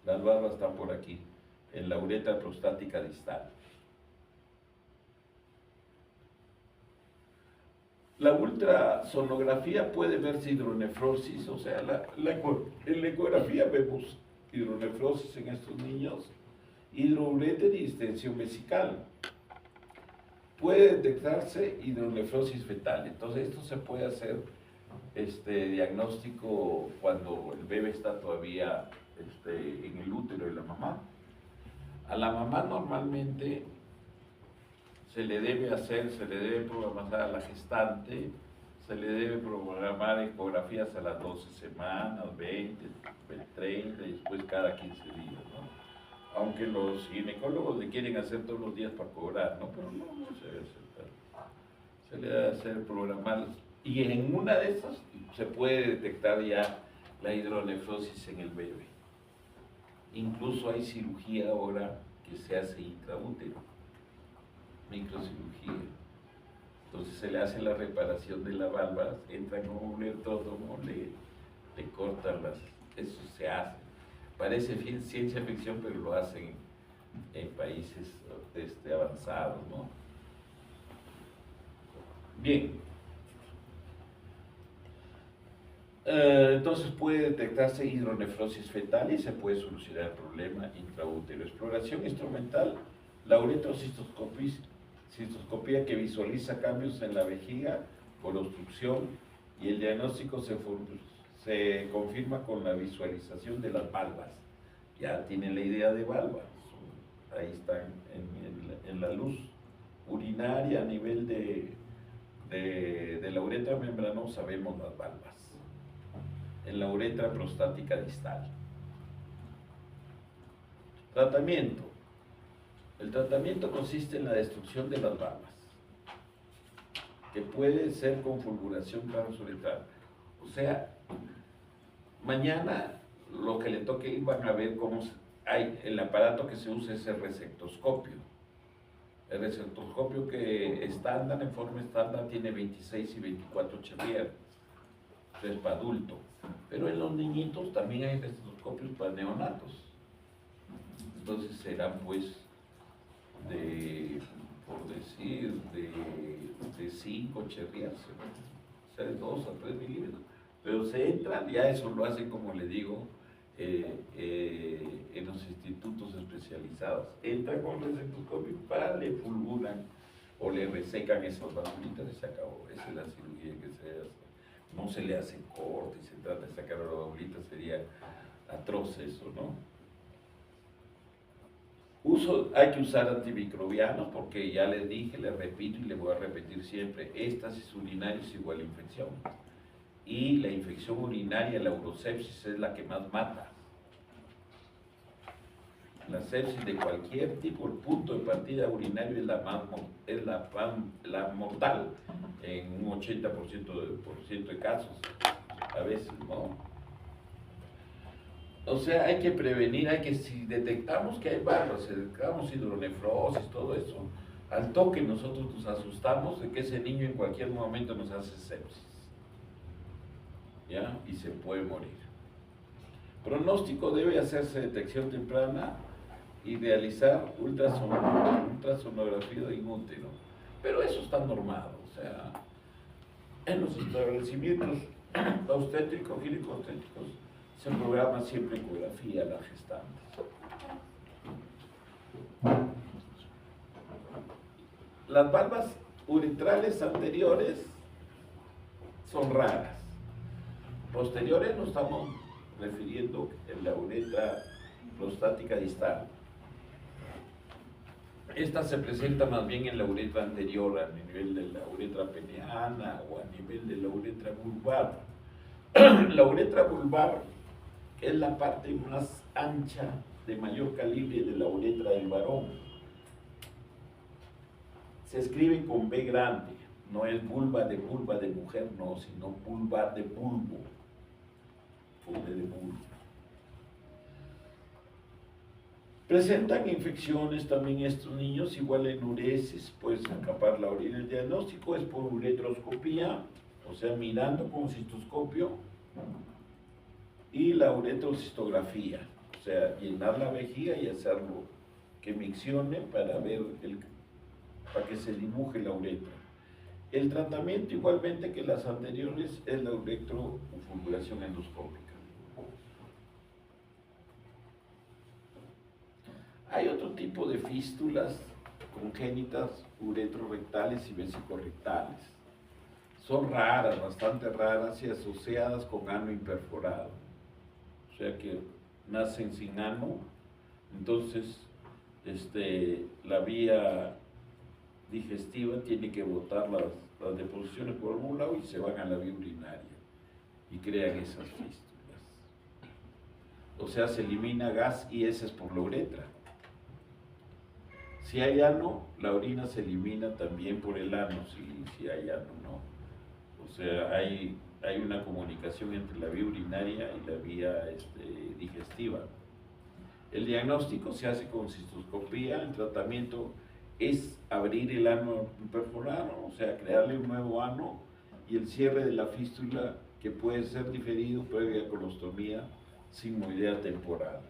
Las valvas están por aquí, en la uretra prostática distal. La ultrasonografía puede verse hidronefrosis, o sea, en la ecografía vemos hidronefrosis en estos niños, hidroureter y distensión vesical. Puede detectarse hidronefrosis fetal, entonces esto se puede hacer diagnóstico cuando el bebé está todavía en el útero de la mamá. A la mamá normalmente se le debe programar a la gestante, se le debe programar ecografías a las 12 semanas, 20, 30 y después cada 15 días, ¿no? Aunque los ginecólogos le quieren hacer todos los días para cobrar, ¿no? Pero no se debe hacer. Se le debe hacer programar. Y en una de esas se puede detectar ya la hidronefrosis en el bebé. Incluso hay cirugía ahora que se hace intraútero, microcirugía. Entonces se le hace la reparación de la valva, entra con un electrodomo, le cortan eso se hace. Parece ciencia ficción, pero lo hacen en países avanzados, ¿no? Bien. Entonces puede detectarse hidronefrosis fetal y se puede solucionar el problema intraútero. Exploración instrumental, la uretrocistoscopía que visualiza cambios en la vejiga por obstrucción, y el diagnóstico se confirma con la visualización de las valvas. Ya tienen la idea de valvas, ahí están en la luz urinaria a nivel de la uretra membranosa vemos las valvas. En la uretra prostática distal. Tratamiento. El tratamiento consiste en la destrucción de las valvas, que puede ser con fulguración transuretral. O sea, mañana lo que le toque van a ver cómo hay el aparato que se usa es el resectoscopio. El resectoscopio que estándar, en forma estándar, tiene 26 y 24 Chevier. Es para adulto. Pero en los niñitos también hay resectoscopios para neonatos. Entonces serán pues por decir, de 5 Chevier, o sea, de 2 a 3 milímetros. Pero se entran, ya eso lo hacen, como le digo, en los institutos especializados. Entran con resectoscopio, le fulguran o le resecan esas valvulitas y se acabó. Esa es la cirugía que se hace. No se le hace corte y se trata de sacar la valvulita, sería atroz eso, ¿no? Hay que usar antimicrobianos porque ya les dije, les repito y les voy a repetir siempre, éstasis urinaria es igual a infección. Y la infección urinaria, la urosepsis, es la que más mata. La sepsis de cualquier tipo, el punto de partida urinario es la mortal en un 80% de casos, a veces, ¿no? O sea, hay que prevenir, si detectamos que hay valvas, si detectamos hidronefrosis, todo eso, al toque nosotros nos asustamos de que ese niño en cualquier momento nos hace sepsis, ¿ya? Y se puede morir. Pronóstico: debe hacerse detección temprana y realizar ultrasonografía de útero. Pero eso está normado, o sea, en los establecimientos obstétricos, ginecobstétricos, se programa siempre ecografía a la gestante. Las valvas uretrales anteriores son raras. Posteriores nos estamos refiriendo en la uretra prostática distal. Esta se presenta más bien en la uretra anterior, a nivel de la uretra peneana o a nivel de la uretra vulvar. La uretra vulvar es la parte más ancha, de mayor calibre de la uretra del varón. Se escribe con B grande, no es vulva de mujer, no, sino vulvar de bulbo. Foley de Bull. Presentan infecciones también estos niños, igual enuresis, puedes escapar la orina. El diagnóstico es por uretroscopía, o sea, mirando con cistoscopio, y la uretrocistografía, o sea, llenar la vejiga y hacerlo que miccione para ver para que se dibuje la uretra. El tratamiento, igualmente que las anteriores, es la uretrofulguración endoscópica. Hay otro tipo de fístulas congénitas uretrorectales y vesicorrectales. Son raras, bastante raras y asociadas con ano imperforado. O sea que nacen sin ano, entonces la vía digestiva tiene que botar las deposiciones por algún lado y se van a la vía urinaria y crean esas fístulas. O sea, se elimina gas y ese es por la uretra. Si hay ano, la orina se elimina también por el ano, si hay ano, ¿no? O sea, hay una comunicación entre la vía urinaria y la vía digestiva. El diagnóstico se hace con cistoscopía, el tratamiento es abrir el ano perforado, o sea, crearle un nuevo ano y el cierre de la fístula que puede ser diferido previa colostomía sigmoidea temporal.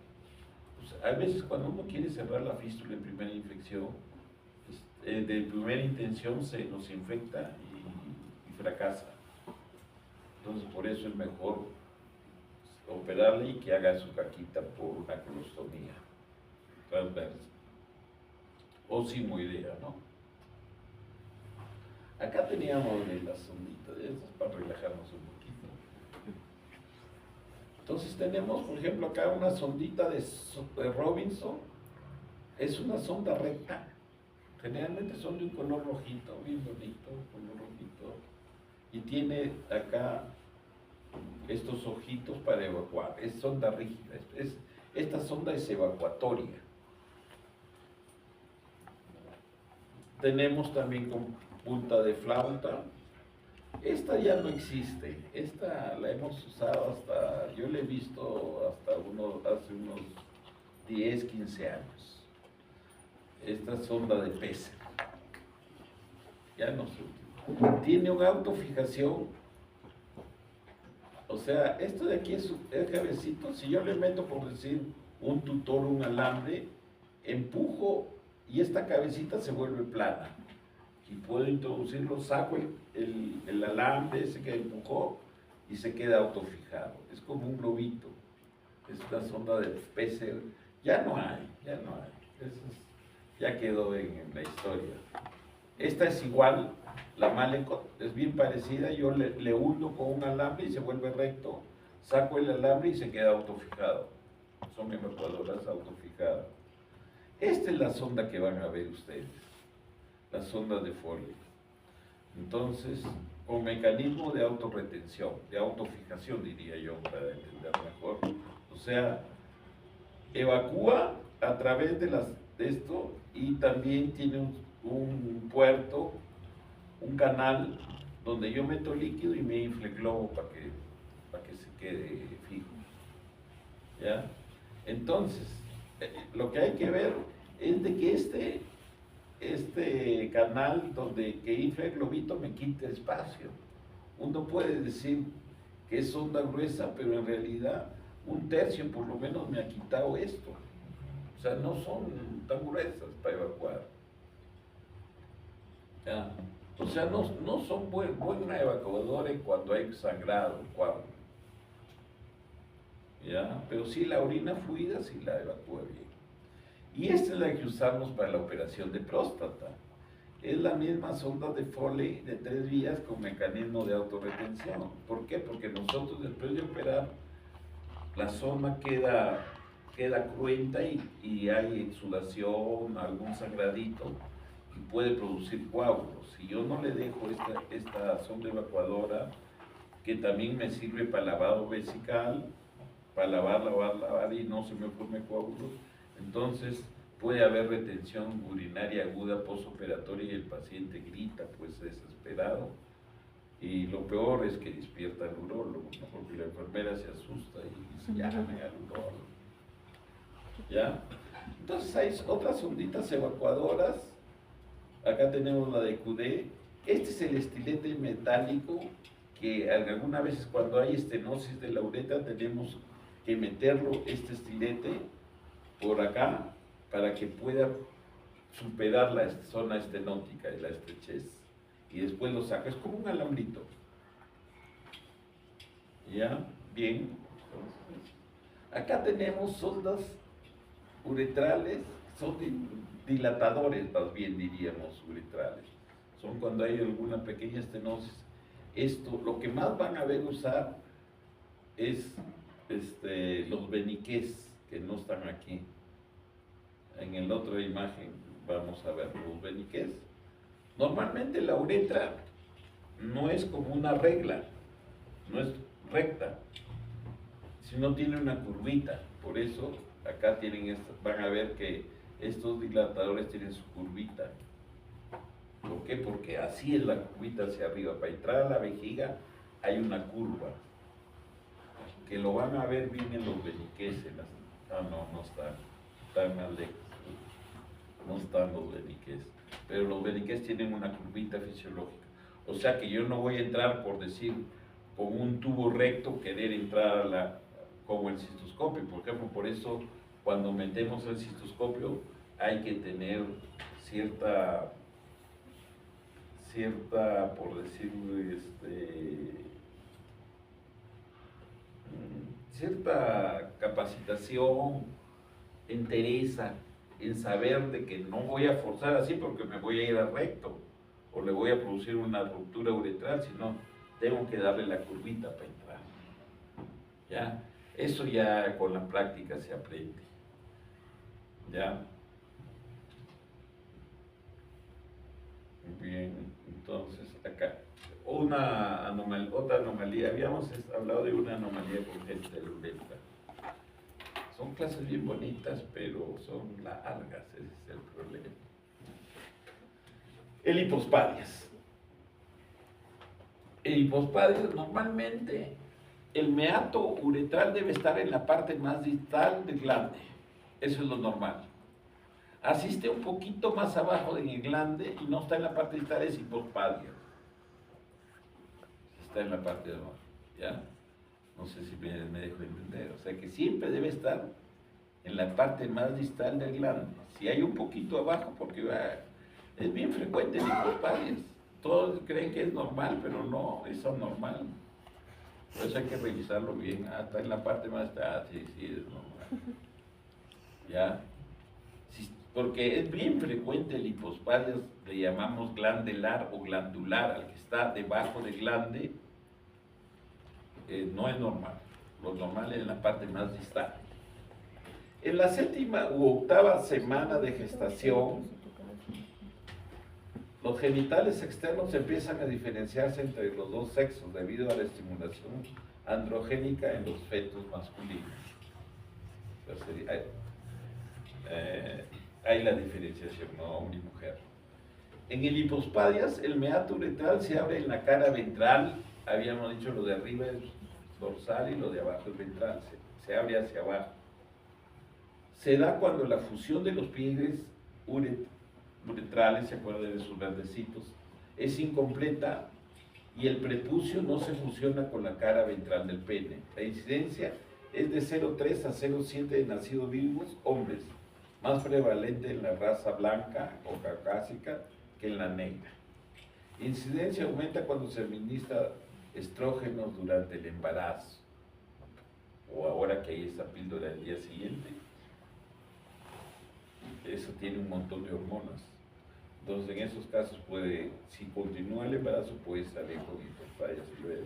A veces cuando uno quiere cerrar la fístula en primera infección, de primera intención se nos infecta y fracasa. Entonces por eso es mejor operarle y que haga su caquita por una colostomía transversa o sigmoidea, ¿no? Acá teníamos las sonditas, estas para relajarnos un poquito. Entonces tenemos, por ejemplo, acá una sondita de Robinson, es una sonda recta, generalmente son de un color rojito, bien bonito, color rojito, y tiene acá estos ojitos para evacuar, es sonda rígida, esta sonda es evacuatoria. Tenemos también con punta de flauta. Esta ya no existe, esta la hemos usado hasta, yo la he visto hasta hace unos 10, 15 años. Esta sonda de Pesser, ya no se utiliza. Tiene una autofijación, o sea, esto de aquí es cabecito, si yo le meto, por decir, un tutor, un alambre, empujo y esta cabecita se vuelve plana. Y puedo introducirlo, saco el alambre ese que empujó y se queda autofijado. Es como un globito. Es una sonda de Pesser. Ya no hay. Ya quedó en la historia. Esta es igual, la Malecot es bien parecida. Yo le hundo con un alambre y se vuelve recto. Saco el alambre y se queda autofijado. Son evacuadoras autofijadas. Esta es la sonda que van a ver ustedes, la sonda de Foley. Entonces, con mecanismo de autorretención, de autofijación diría yo, para entender mejor. O sea, evacúa a través de esto y también tiene un puerto, un canal donde yo meto líquido y me infle el globo para que se quede fijo. ¿Ya? Entonces, lo que hay que ver es de que este canal que infla el globito me quita espacio. Uno puede decir que es sonda gruesa, pero en realidad un tercio por lo menos me ha quitado esto. O sea, no son tan gruesas para evacuar. ¿Ya? O sea, no son buena evacuadora cuando hay sangrado, coágulo. ¿Ya? Pero sí la orina fluida sí la evacúa bien. Y esta es la que usamos para la operación de próstata. Es la misma sonda de Foley de 3 vías con mecanismo de autorretención. ¿Por qué? Porque nosotros después de operar, la zona queda cruenta y hay exudación, algún sangradito y puede producir coágulos. Si yo no le dejo esta sonda evacuadora, que también me sirve para lavado vesical, para lavar y no se me forme coágulos, entonces puede haber retención urinaria aguda postoperatoria y el paciente grita pues desesperado Y lo peor es que despierta al urólogo, ¿no? Porque la enfermera se asusta y dice, llame al urólogo. ¿Ya? Entonces hay otras onditas evacuadoras. Acá tenemos la de QD. Este es el estilete metálico que algunas veces cuando hay estenosis de la uretra tenemos que meterlo, este estilete, por acá para que pueda superar la zona estenótica y la estrechez. Y después lo saca, es como un alambrito. ¿Ya? Bien. Acá tenemos sondas uretrales, son dilatadores, más bien diríamos, uretrales. Son cuando hay alguna pequeña estenosis. Esto, lo que más van a ver usar es los beniqués, que no están aquí. En la otra imagen vamos a ver los beniqués. Normalmente la uretra no es como una regla, no es recta, sino tiene una curvita. Por eso acá van a ver que estos dilatadores tienen su curvita. ¿Por qué? Porque así es la curvita hacia arriba. Para entrar a la vejiga hay una curva, que lo van a ver bien en los beniqués. No están más lejos. No están los beniqués. Pero los beniqués tienen una curvita fisiológica. O sea que yo no voy a entrar, por decir, con un tubo recto, querer entrar como el cistoscopio. Por ejemplo, por eso cuando metemos el cistoscopio hay que tener cierta, por decirlo, cierta capacitación, entereza en saber de que no voy a forzar así porque me voy a ir a recto o le voy a producir una ruptura uretral, sino tengo que darle la curvita para entrar. ¿Ya? Eso ya con la práctica se aprende. ¿Ya? Bien, entonces acá. Otra anomalía, habíamos hablado de una anomalía congénita de la uretra. Son clases bien bonitas, pero son largas, ese es el problema. El hipospadias. El hipospadias, normalmente, el meato uretral debe estar en la parte más distal del glande. Eso es lo normal. Así esté un poquito más abajo del glande y no está en la parte distal, es hipospadia. Está en la parte de abajo, ¿ya? No sé si me dejo entender. O sea que siempre debe estar en la parte más distal del glande. Si hay un poquito abajo, porque es bien frecuente en hipospadias. Todos creen que es normal, pero no, es anormal. Por eso hay que revisarlo bien. Está en la parte más distal, sí, es normal. ¿Ya? Porque es bien frecuente el hipospadias, le llamamos glandular o glandular, al que está debajo del glande, no es normal. Lo normal es en la parte más distal. En la 7ª u 8ª semana de gestación, los genitales externos empiezan a diferenciarse entre los dos sexos debido a la estimulación androgénica en los fetos masculinos. Entonces, hay la diferenciación, ¿no? Hombre y mujer. En el hipospadias, el meato uretral se abre en la cara ventral. Habíamos dicho lo de arriba es dorsal y lo de abajo es ventral. Se abre hacia abajo. Se da cuando la fusión de los pliegues uretrales, se acuerdan de sus verdecitos, es incompleta y el prepucio no se fusiona con la cara ventral del pene. La incidencia es de 0,3 a 0,7 de nacidos vivos, hombres, más prevalente en la raza blanca o caucásica que en la negra. La incidencia aumenta cuando se administra estrógenos durante el embarazo o ahora que hay esa píldora el día siguiente. Eso tiene un montón de hormonas. Entonces, en esos casos si continúa el embarazo, puede salir con hipospadias y luego.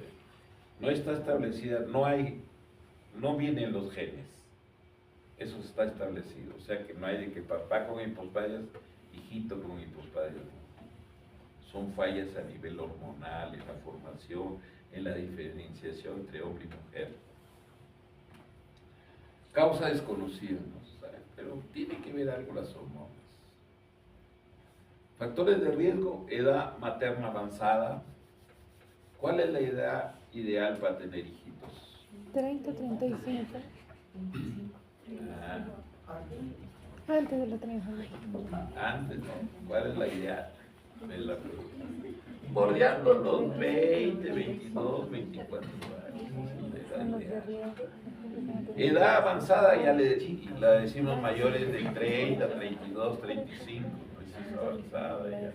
No está establecida, no vienen los genes. Eso está establecido. O sea que no hay de que papá con hipospadias, hijito con hipospadias. Son fallas a nivel hormonal, en la formación, en la diferenciación entre hombre y mujer. Causa desconocida, ¿no? Pero tiene que ver algo las hormonas. Factores de riesgo: edad materna avanzada, ¿Cuál es la edad ideal para tener hijitos? 30, 35. Ah, Antes de los 30. antes, ¿no? ¿Cuál es la ideal? Es la pregunta. Bordeando los 20, 22, 24 años. Edad avanzada ya la decimos mayores de 30, 32, 35. Pues es avanzada ya.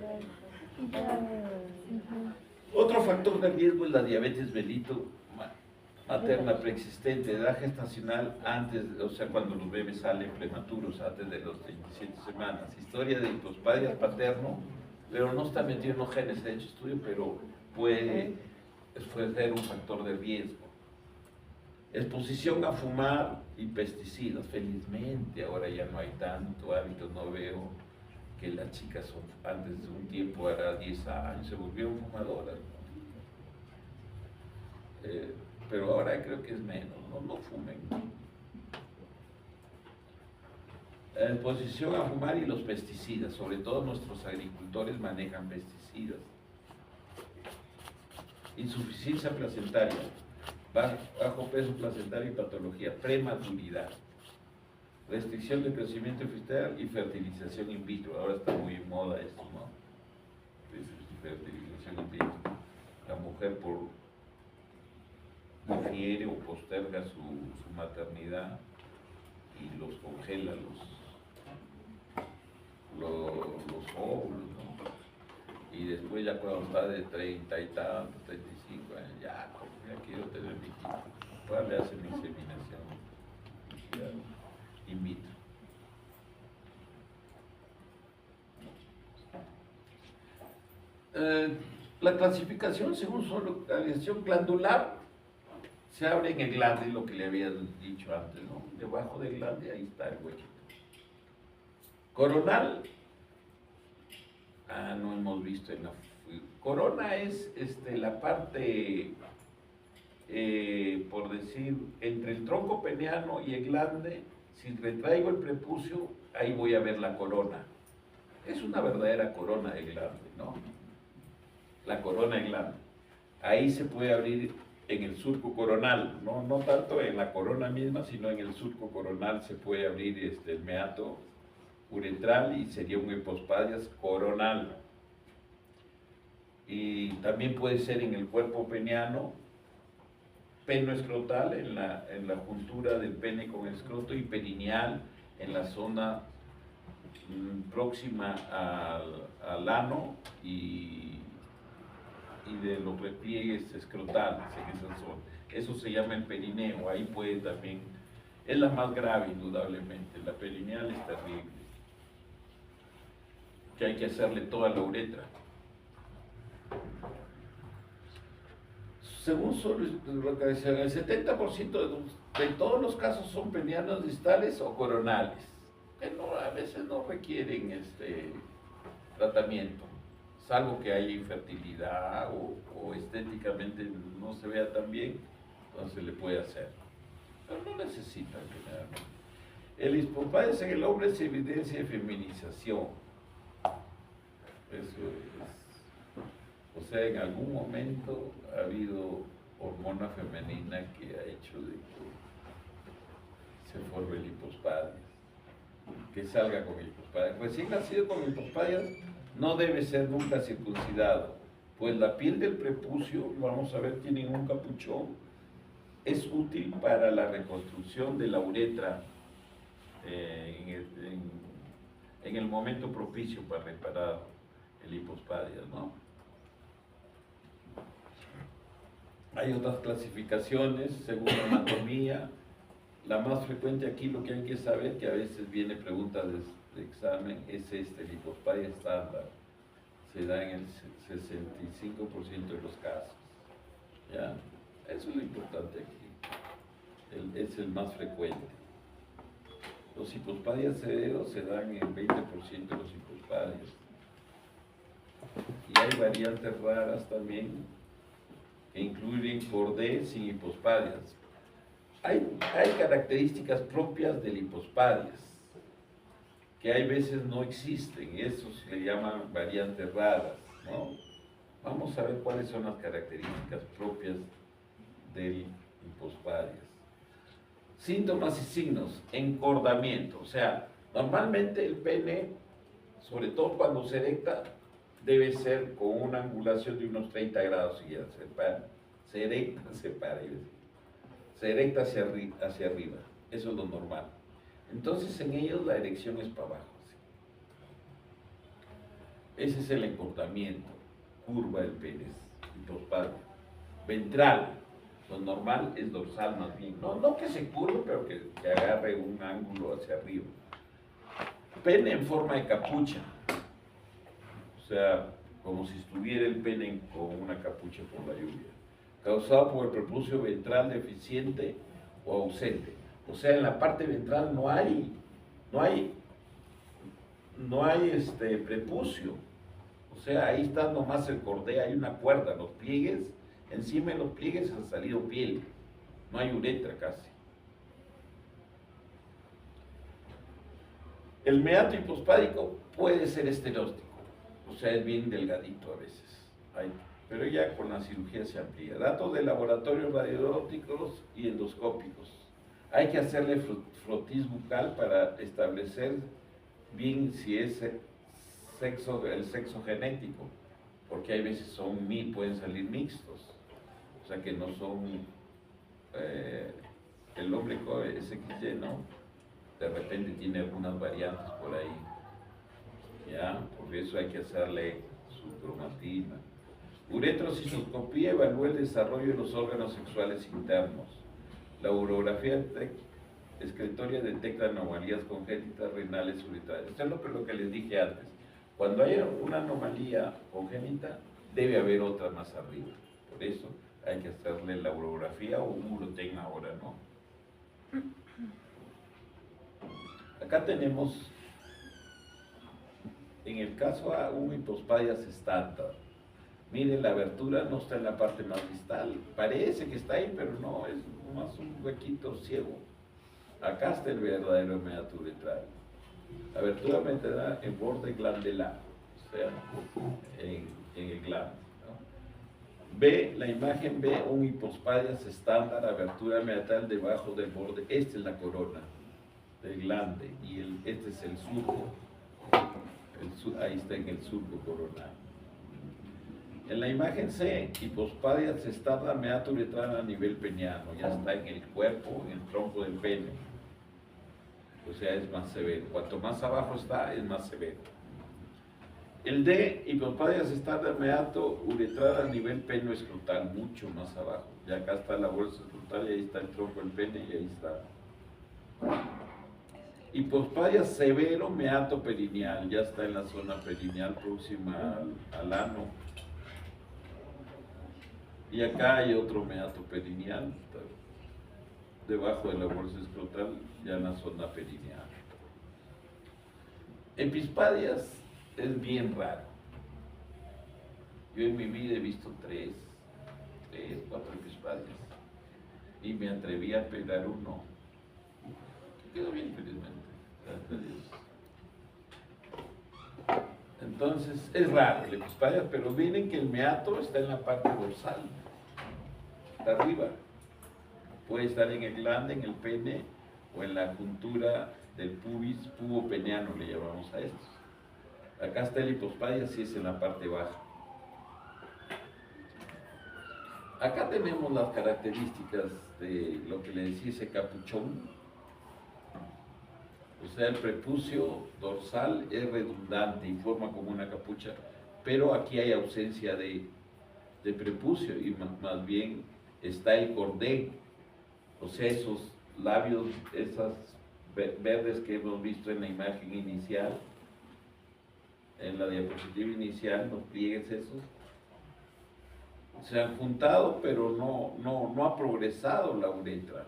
Otro factor de riesgo es la diabetes mellitus materna preexistente, edad gestacional antes, o sea, cuando los bebés salen prematuros, antes de los 37 semanas. Historia de hipospadias paterno, pero no está metido en los genes, he hecho estudio, pero puede ser un factor de riesgo. Exposición a fumar y pesticidas, felizmente ahora ya no hay tanto hábito, no veo que las chicas antes de un tiempo, ahora 10 años, se volvieron fumadoras, ¿no? Pero ahora creo que es menos, no fumen. La exposición a fumar y los pesticidas, sobre todo nuestros agricultores manejan pesticidas. Insuficiencia placentaria, bajo peso placentario y patología, prematuridad, restricción de crecimiento fetal y fertilización in vitro. Ahora está muy en moda esto, ¿no? Fertilización in vitro. La mujer difiere o posterga su maternidad y los congela los óvulos, ¿no? Y después ya cuando está de 30 y tantos, 35 años, ya quiero tener mi hijo. Ahora le hacen inseminación in vitro. La clasificación según su localización glandular se abre en el glande, lo que le había dicho antes, ¿no? Debajo del glande, ahí está el huequito. Coronal, no hemos visto en la... Corona es la parte, por decir, entre el tronco peneano y el glande. Si retraigo el prepucio, ahí voy a ver la corona. Es una verdadera corona de glande, ¿no? La corona de glande. Ahí se puede abrir en el surco coronal, no tanto en la corona misma, sino en el surco coronal se puede abrir el meato uretral y sería un hipospadias coronal. Y también puede ser en el cuerpo peniano, penoescrotal, en la juntura del pene con el escroto, y perineal en la zona próxima al ano y de los repliegues escrotales en esa zona. Eso se llama el perineo. Ahí puede también, es la más grave indudablemente, la perineal es terrible, que hay que hacerle toda la uretra. Según su localización, el 70% de todos los casos son penianos distales o coronales, que a veces no requieren tratamiento, salvo que haya infertilidad o estéticamente no se vea tan bien, entonces le puede hacer, pero no necesitan generalmente. El hipospadias en el hombre se evidencia de feminización. Eso es, o sea, en algún momento ha habido hormona femenina que ha hecho de que se forme el hipospadias, que salga con hipospadias. Recién nacido con hipospadias no debe ser nunca circuncidado, pues la piel del prepucio, vamos a ver, tiene un capuchón, es útil para la reconstrucción de la uretra en el momento propicio para reparar el hipospadias, ¿no? Hay otras clasificaciones según la anatomía. La más frecuente aquí, lo que hay que saber, que a veces viene pregunta de examen, es el hipospadia estándar. Se da en el 65% de los casos. ¿Ya? Eso es lo importante aquí. Es el más frecuente. Los hipospadias severos se dan en 20% de los hipospadias. Y hay variantes raras también que incluyen cordé sin hipospadias. Hay características propias del hipospadias que hay veces no existen, y eso se le llaman variantes raras, ¿no? Vamos a ver cuáles son las características propias del hipospadias. Síntomas y signos, encordamiento, o sea, normalmente el pene, sobre todo cuando se erecta, debe ser con una angulación de unos 30 grados y ya se erecta, se erecta hacia arriba, eso es lo normal. Entonces en ellos la erección es para abajo, ¿sí? Ese es el encordamiento, curva del pene, hipospadia. Ventral, lo normal es dorsal más bien, no que se curve, pero que agarre un ángulo hacia arriba. Pene en forma de capucha, o sea, como si estuviera el pene con una capucha por la lluvia, causado por el prepucio ventral deficiente o ausente. O sea, en la parte ventral no hay prepucio. O sea, ahí está nomás el cordé, hay una cuerda, los pliegues, encima de los pliegues ha salido piel, no hay uretra casi. El meato hipospádico puede ser esteróstico, o sea, es bien delgadito a veces, pero ya con la cirugía se amplía. Datos de laboratorios radiológicos y endoscópicos. Hay que hacerle frotis bucal para establecer bien si es el sexo genético, porque hay veces pueden salir mixtos, o sea que no son el hombre XY, ¿no? De repente tiene algunas variantes por ahí, ¿ya? Por eso hay que hacerle su cromatina. Uretrocistoscopía evalúa el desarrollo de los órganos sexuales internos. La urografía excretoria detecta anomalías congénitas renales uretrales. Esto es lo que les dije antes. Cuando hay una anomalía congénita, debe haber otra más arriba. Por eso hay que hacerle la urografía o un urotec ahora, ¿no? Acá tenemos, en el caso a un hipospadias estándar. Miren, la abertura no está en la parte más distal. Parece que está ahí, pero no, es más un huequito ciego. Acá está el verdadero meato uretral. La abertura meterá en borde glandular, o sea, en el glande, ¿no? La imagen ve un hipospadias estándar, abertura meatal debajo del borde. Esta es la corona del glande y este es el surco. Ahí está en el surco coronal. En la imagen C, hipospadias estándar, meato uretral a nivel peniano, ya está en el cuerpo, en el tronco del pene. O sea, es más severo. Cuanto más abajo está, es más severo. El D, hipospadias estándar, meato uretral a nivel peno escrotal, mucho más abajo. Ya acá está la bolsa escrotal y ahí está el tronco del pene y ahí está. Hipospadias severo, meato perineal, ya está en la zona perineal próxima al ano. Y acá hay otro meato perineal, debajo de la bolsa escrotal, ya en la zona perineal. Epispadias es bien raro. Yo en mi vida he visto 4 epispadias. Y me atreví a pegar uno. Quedó bien, felizmente. Gracias a Dios. Entonces, es raro el epispadias, pero miren que el meato está en la parte dorsal. Está arriba. Puede estar en el glande, en el pene o en la juntura del pubis, pubo peneano le llamamos a estos. Acá está el hipospadias, sí es en la parte baja. Acá tenemos las características de lo que le decía ese capuchón. O sea, el prepucio dorsal es redundante y forma como una capucha, pero aquí hay ausencia de prepucio y más bien está el cordé. O sea, esos labios, esas verdes que hemos visto en la imagen inicial, en la diapositiva inicial, los pliegues esos, se han juntado, pero no ha progresado la uretra.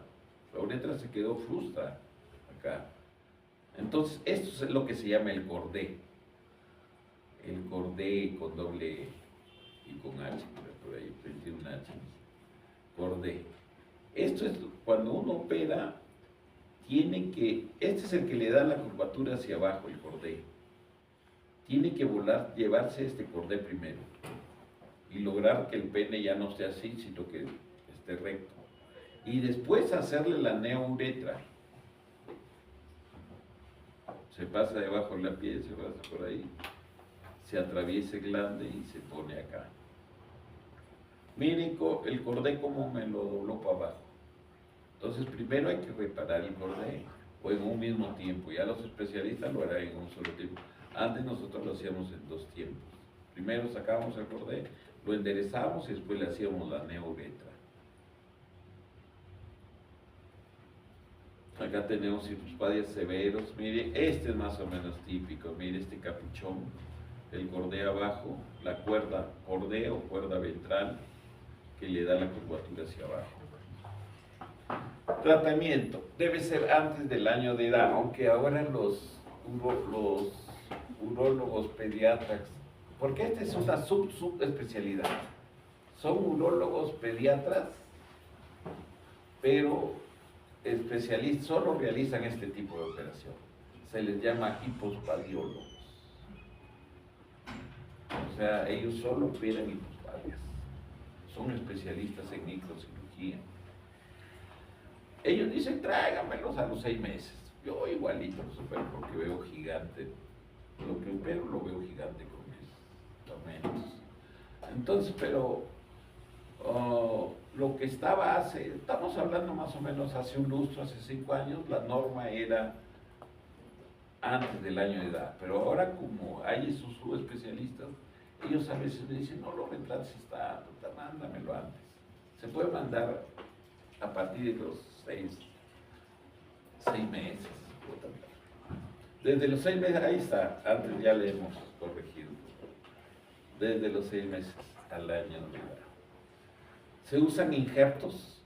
La uretra se quedó frustra acá. Entonces, esto es lo que se llama el cordé. El cordé con doble E y con H, por ahí, tiene un H. Cordé. Esto es cuando uno opera, este es el que le da la curvatura hacia abajo, el cordé. Tiene que llevarse este cordé primero. y lograr que el pene ya no esté así, sino que esté recto. Y después hacerle la neuretra. Se pasa debajo de la piel, se pasa por ahí, se atraviesa el glande y se pone acá. Miren el cordé como me lo dobló para abajo. Entonces primero hay que reparar el cordé, o en un mismo tiempo. Ya los especialistas lo harán en un solo tiempo. Antes nosotros lo hacíamos en 2 tiempos. Primero sacábamos el cordé, lo enderezábamos y después le hacíamos la neuretra. Acá tenemos hipospadias severos. Mire, este es más o menos típico. Mire este capuchón, el cordé abajo, la cuerda cordé o cuerda ventral que le da la curvatura hacia abajo. Tratamiento. Debe ser antes del año de edad, aunque ahora los urólogos pediatras, porque esta es una subespecialidad. Son urólogos pediatras, pero especialistas solo realizan este tipo de operación. Se les llama hipospadiólogos. O sea, ellos solo operan hipospadias. Son especialistas en microcirugía. Ellos dicen, tráigamelos a los 6 meses. Yo igualito los opero porque veo gigante. Lo que opero lo veo gigante con mis instrumentos. Entonces, pero lo que estaba estamos hablando más o menos hace un lustro, hace 5 años, la norma era antes del año de edad, pero ahora como hay esos subespecialistas, ellos a veces me dicen, no lo retrases tanto, mándamelo antes. Se puede mandar a partir de los 6 meses. Desde los 6 meses, ahí está, antes ya le hemos corregido. Desde los 6 meses al año de edad. Se usan injertos.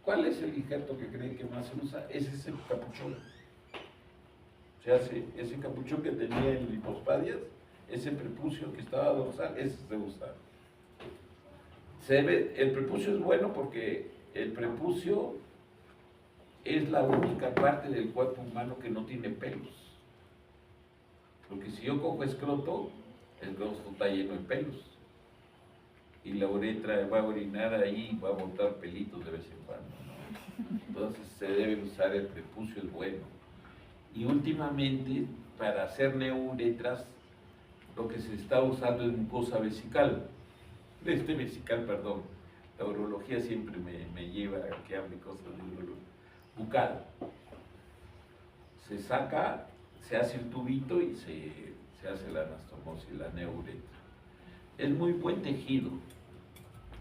¿Cuál es el injerto que creen que más se usa? Es ese capuchón. Se hace ese capuchón que tenía el hipospadias, ese prepucio que estaba dorsal, ese se usa. El prepucio es bueno porque el prepucio es la única parte del cuerpo humano que no tiene pelos. Porque si yo cojo escroto, el escroto está lleno de pelos. Y la uretra va a orinar ahí y va a botar pelitos de vez en cuando, ¿no? Entonces se debe usar el prepucio, es bueno. Y últimamente, para hacer neuretras, lo que se está usando es mucosa vesical. Perdón. La urología siempre me lleva a que hable cosas de bucal. Se saca, se hace el tubito y se hace la anastomosis, la neuretra. Es muy buen tejido.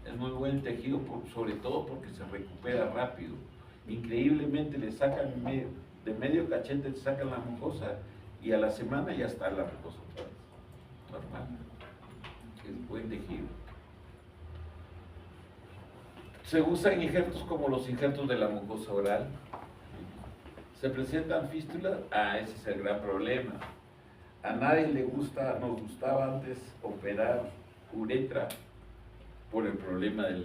Es muy buen tejido, sobre todo porque se recupera rápido. Increíblemente le sacan de medio cachete, le sacan la mucosa y a la semana ya está la mucosa otra vez. Normal. Es buen tejido. Se usan injertos como los injertos de la mucosa oral. ¿Se presentan fístulas? Ese es el gran problema. A nadie nos gustaba antes operar uretra por el problema de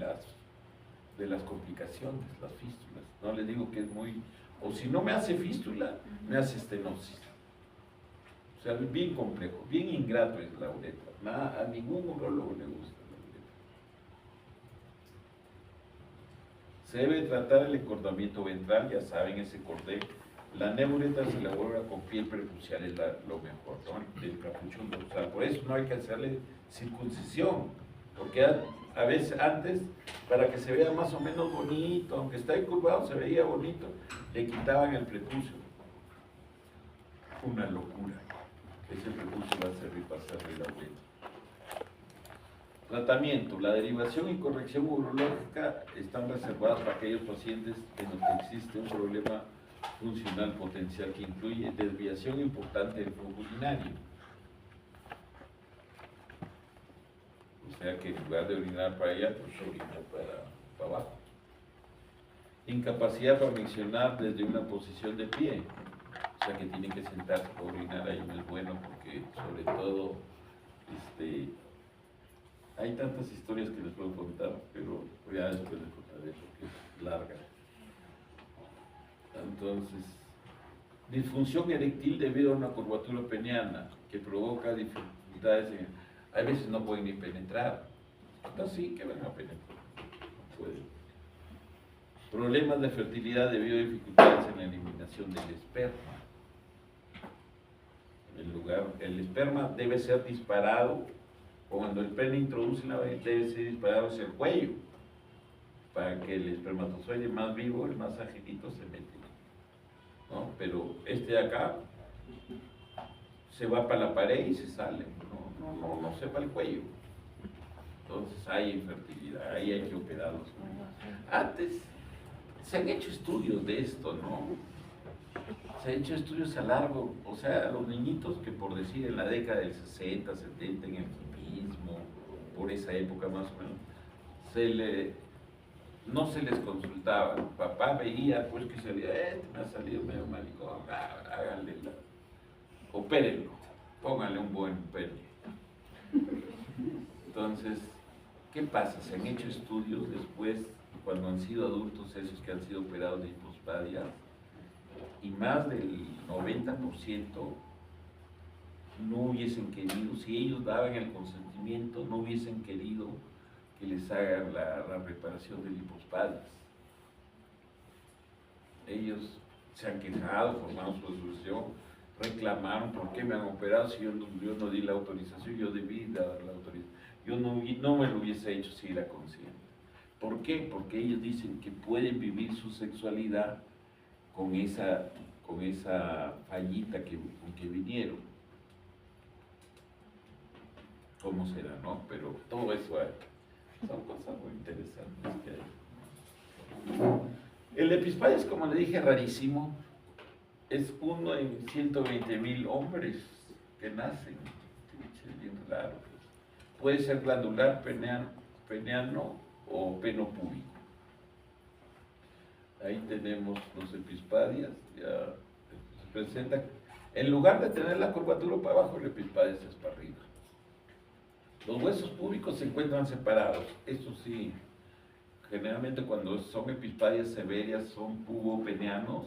las complicaciones, las fístulas. No les digo que es muy... O si no me hace fístula, me hace estenosis. O sea, es bien complejo, bien ingrato es la uretra. A ningún urólogo le gusta la uretra. Se debe tratar el encorvamiento ventral, ya saben, ese cordé. La neuretra se elabora con piel prepucial, es lo mejor, ¿no? El capuchón dorsal. Por eso no hay que hacerle circuncisión, porque a veces antes, para que se vea más o menos bonito, aunque está encurvado, se veía bonito, le quitaban el prepucio. Una locura. Ese prepucio va a servir para hacerle la uretra. Tratamiento. La derivación y corrección urológica están reservadas para aquellos pacientes en los que existe un problema funcional potencial que incluye desviación importante del flujo urinario. O sea que en lugar de orinar para allá, pues orina para abajo. Incapacidad para miccionar desde una posición de pie. O sea que tiene que sentarse para orinar, ahí no es bueno porque sobre todo hay tantas historias que les puedo contar, pero ya después les contaré porque es larga. Entonces, disfunción eréctil debido a una curvatura peniana que provoca dificultades Hay veces no pueden ni penetrar. No, sí, que van a penetrar. Pueden. Problemas de fertilidad debido a dificultades en la eliminación del esperma. El esperma debe ser disparado, cuando el pene introduce la vagina, debe ser disparado hacia el cuello, para que el espermatozoide más vivo, el más agilito, se mete, ¿no? Pero este de acá se va para la pared y se sale, no se va al cuello. Entonces hay infertilidad, ahí hay que operarlos. Antes se han hecho estudios de esto, ¿no? Se han hecho estudios a largo, o sea, a los niñitos que, por decir, en la década del 60, 70, en el hipismo, por esa época más o menos, no se les consultaba. Papá veía, pues, que salía, me ha salido medio maricón, háganle, opérenlo, pónganle un buen pene. Entonces, ¿qué pasa? Se han hecho estudios después, cuando han sido adultos, esos que han sido operados de hipospadia, y más del 90% no hubiesen querido, si ellos daban el consentimiento, no hubiesen querido que les hagan la reparación de lipospadias. Ellos se han quejado, formaron su resolución, reclamaron: ¿por qué me han operado si yo no di la autorización? Yo debí dar la autorización. Yo no me lo hubiese hecho si era consciente. ¿Por qué? Porque ellos dicen que pueden vivir su sexualidad con esa fallita con que vinieron. ¿Cómo será, no? Pero todo eso son cosas muy interesantes que hay. El epispadio es, como le dije, rarísimo. Es uno en 120,000 hombres que nacen. Es bien raro. Puede ser glandular, peneano o penopúbico. Ahí tenemos los epispadias. Ya se presenta. En lugar de tener la curvatura para abajo, el epispadias es para arriba. Los huesos púbicos se encuentran separados. Eso sí, generalmente cuando son epispadias severas, son pubopeneanos,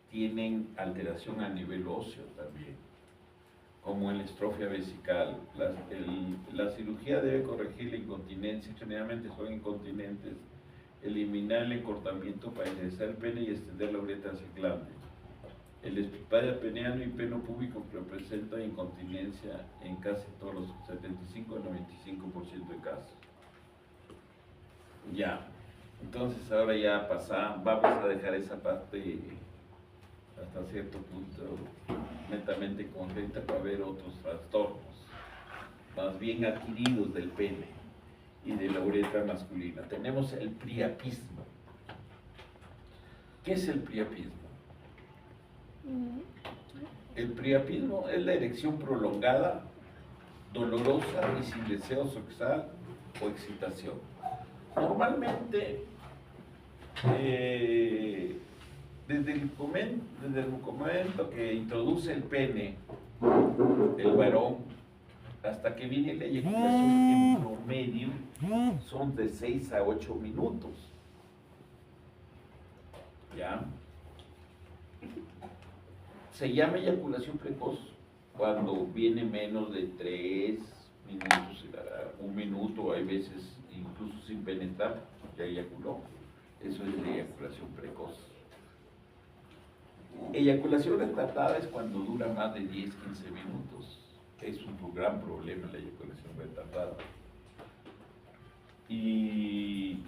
tienen alteración a nivel óseo también, como en la estrofia vesical. La cirugía debe corregir la incontinencia, generalmente son incontinentes, eliminar el encortamiento para enderezar el pene y extender la uretra hacia el glande. El epispadia peneano y peno púbico representa incontinencia en casi todos los 75 al 95% de casos. Ya, entonces ahora ya vamos a dejar esa parte hasta cierto punto netamente congénita para ver otros trastornos, más bien adquiridos del pene y de la uretra masculina. Tenemos el priapismo. ¿Qué es el priapismo? El priapismo es la erección prolongada, dolorosa y sin deseo sexual o excitación. Normalmente, desde el momento que introduce el pene, el varón, hasta que viene la eyaculación, en promedio son de 6 a 8 minutos. ¿Ya? Se llama eyaculación precoz cuando viene menos de 3 minutos, 1 minuto, hay veces incluso sin penetrar, ya eyaculó. Eso es la eyaculación precoz. Eyaculación retardada es cuando dura más de 10-15 minutos. Es un gran problema la eyaculación retardada. Y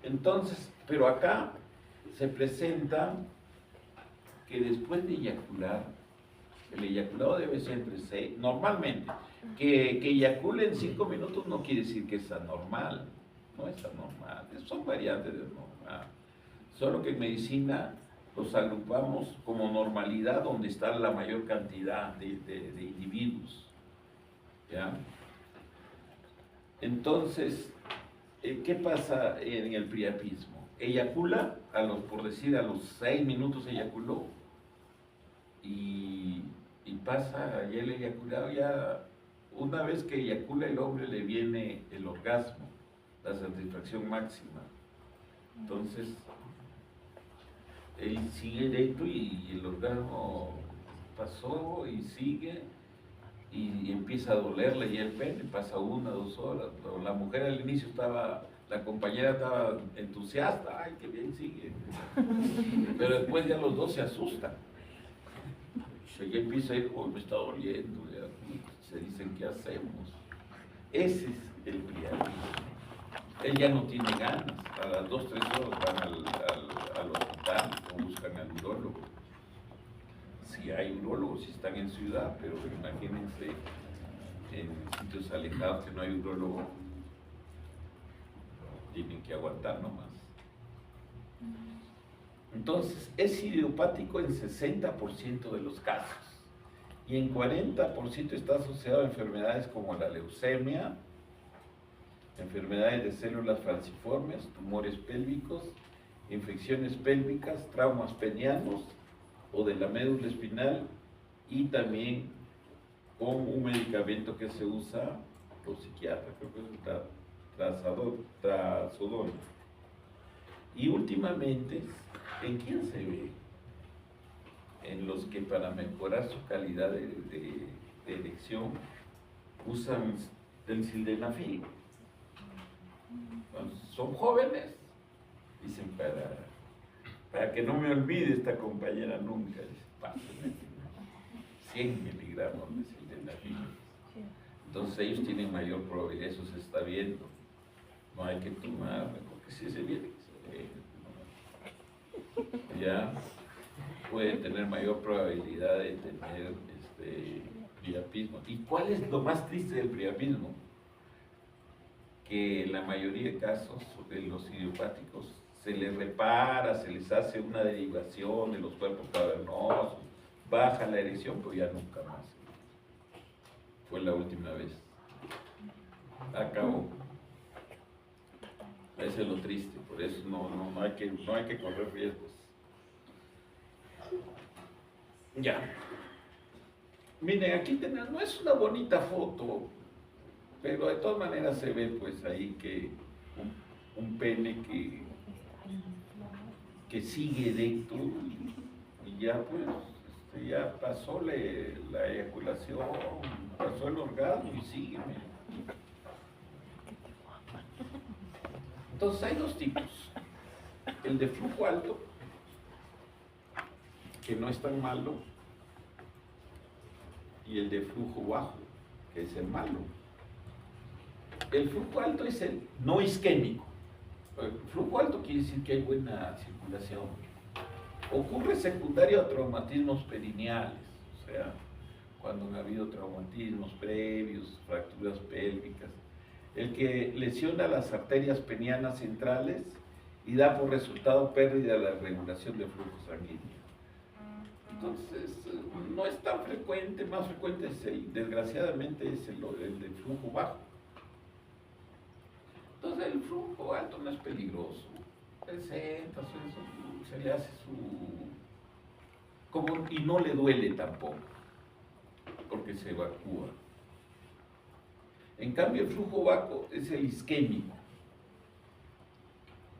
entonces, pero acá se presenta que después de eyacular, el eyaculado debe ser entre 6, normalmente, que eyacule en 5 minutos no quiere decir que es anormal, no es anormal, son variantes de normal, solo que en medicina los agrupamos como normalidad donde está la mayor cantidad de individuos, ¿ya? Entonces, ¿qué pasa en el priapismo? Eyacula, por decir, a los 6 minutos eyaculó, y pasa ya el eyaculado, ya una vez que eyacula el hombre le viene el orgasmo, la satisfacción máxima. Entonces, él sigue dentro y el orgasmo pasó y sigue, y empieza a dolerle ya el pene, pasa 1 o 2 horas. La mujer al inicio estaba, la compañera estaba entusiasta, ay, qué bien sigue. Pero después ya los dos se asustan. Ya empieza a ir, oh, me está doliendo, ya. Se dicen, ¿qué hacemos? Ese es el priapismo. Él ya no tiene ganas, a las 2 o 3 horas van al hospital o buscan al urólogo. Si hay urólogos, si están en ciudad, pero imagínense en sitios alejados que no hay urólogo, tienen que aguantar nomás. Entonces, es idiopático en 60% de los casos y en 40% está asociado a enfermedades como la leucemia, enfermedades de células falciformes, tumores pélvicos, infecciones pélvicas, traumas penianos o de la médula espinal, y también con un medicamento que se usa por psiquiatra, creo que es el trazodona. Y últimamente, ¿en quién se ve? En los que para mejorar su calidad de erección usan el sildenafil. Son jóvenes, dicen, para que no me olvide esta compañera nunca, dice, pásenme 100 miligramos de sildenafil. Entonces ellos tienen mayor probabilidad, eso se está viendo. No hay que tomar, porque si se viene, ya puede tener mayor probabilidad de tener priapismo. ¿Y cuál es lo más triste del priapismo? Que en la mayoría de casos de los idiopáticos se les repara, se les hace una derivación de los cuerpos cavernosos, baja la erección, pero ya nunca más. Fue la última vez. Acabó. Ese es lo triste, por eso no hay que correr riesgos. Ya. Miren, aquí tenemos, no es una bonita foto, pero de todas maneras se ve pues ahí que un pene que sigue dentro y ya pues ya pasó la eyaculación, pasó el orgasmo y sigue. Entonces hay dos tipos, el de flujo alto, que no es tan malo, y el de flujo bajo, que es el malo. El flujo alto es el no isquémico. El flujo alto quiere decir que hay buena circulación. Ocurre secundario a traumatismos perineales, o sea, cuando han habido traumatismos previos, fracturas pélvicas, el que lesiona las arterias penianas centrales y da por resultado pérdida de la regulación de flujo sanguíneo. Entonces, no es tan frecuente, más frecuente es desgraciadamente es el de flujo bajo. Entonces el flujo alto no es peligroso, se le hace y no le duele tampoco, porque se evacúa. En cambio el flujo bajo es el isquémico.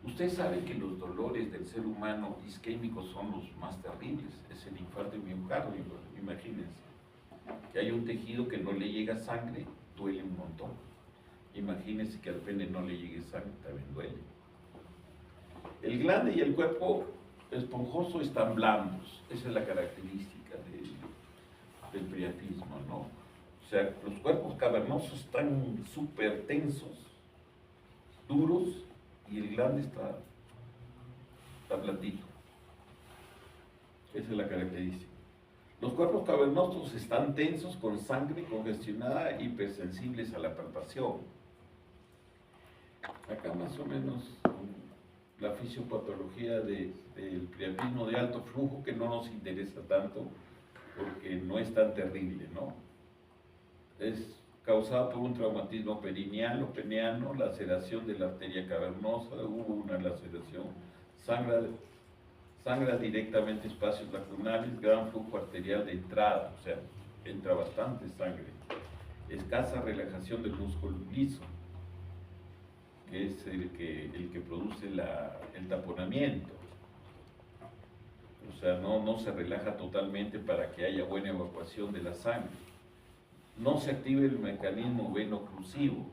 Ustedes saben que los dolores del ser humano isquémicos son los más terribles, es el infarto de miocardio, imagínense, que hay un tejido que no le llega sangre, duele un montón. Imagínense que al pene no le llegue sangre, también duele. El glande y el cuerpo esponjoso están blandos, esa es la característica del priapismo, ¿no? O sea, los cuerpos cavernosos están súper tensos, duros, y el glande está blandito. Esa es la característica. Los cuerpos cavernosos están tensos, con sangre congestionada, hipersensibles a la palpación. Acá más o menos la fisiopatología del priapismo de alto flujo, que no nos interesa tanto porque no es tan terrible, ¿no? Es causado por un traumatismo perineal o peneano, laceración de la arteria cavernosa, hubo una laceración, sangra directamente espacios lacunales, gran flujo arterial de entrada, o sea, entra bastante sangre, escasa relajación del músculo liso, que es el que produce el taponamiento. O sea, no se relaja totalmente para que haya buena evacuación de la sangre. no se active el mecanismo veno-oclusivo.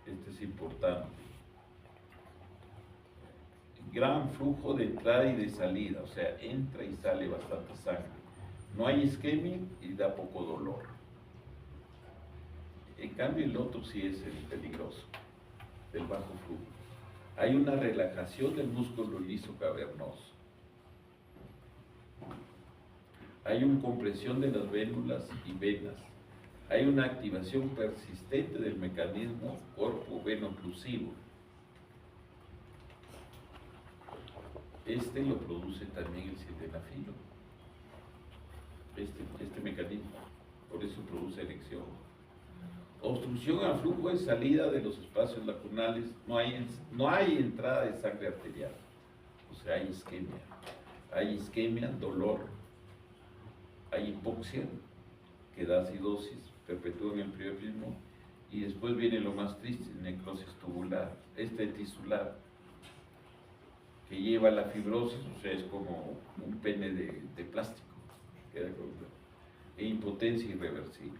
Este es importante. Gran flujo de entrada y de salida, o sea, entra y sale bastante sangre. No hay isquemia y da poco dolor. En cambio, el otro sí es el peligroso, del bajo flujo. Hay una relajación del músculo liso cavernoso. Hay una compresión de las vénulas y venas. Hay una activación persistente del mecanismo cuerpo veno-oclusivo. Este lo produce también el sildenafilo. Este mecanismo, por eso produce erección. Obstrucción al flujo de salida de los espacios lacunales, no hay entrada de sangre arterial, o sea, hay isquemia, dolor, hay hipoxia, que da acidosis, perpetúa en el priapismo, y después viene lo más triste, necrosis tubular, tisular, que lleva la fibrosis, o sea, es como un pene de plástico, queda e impotencia irreversible.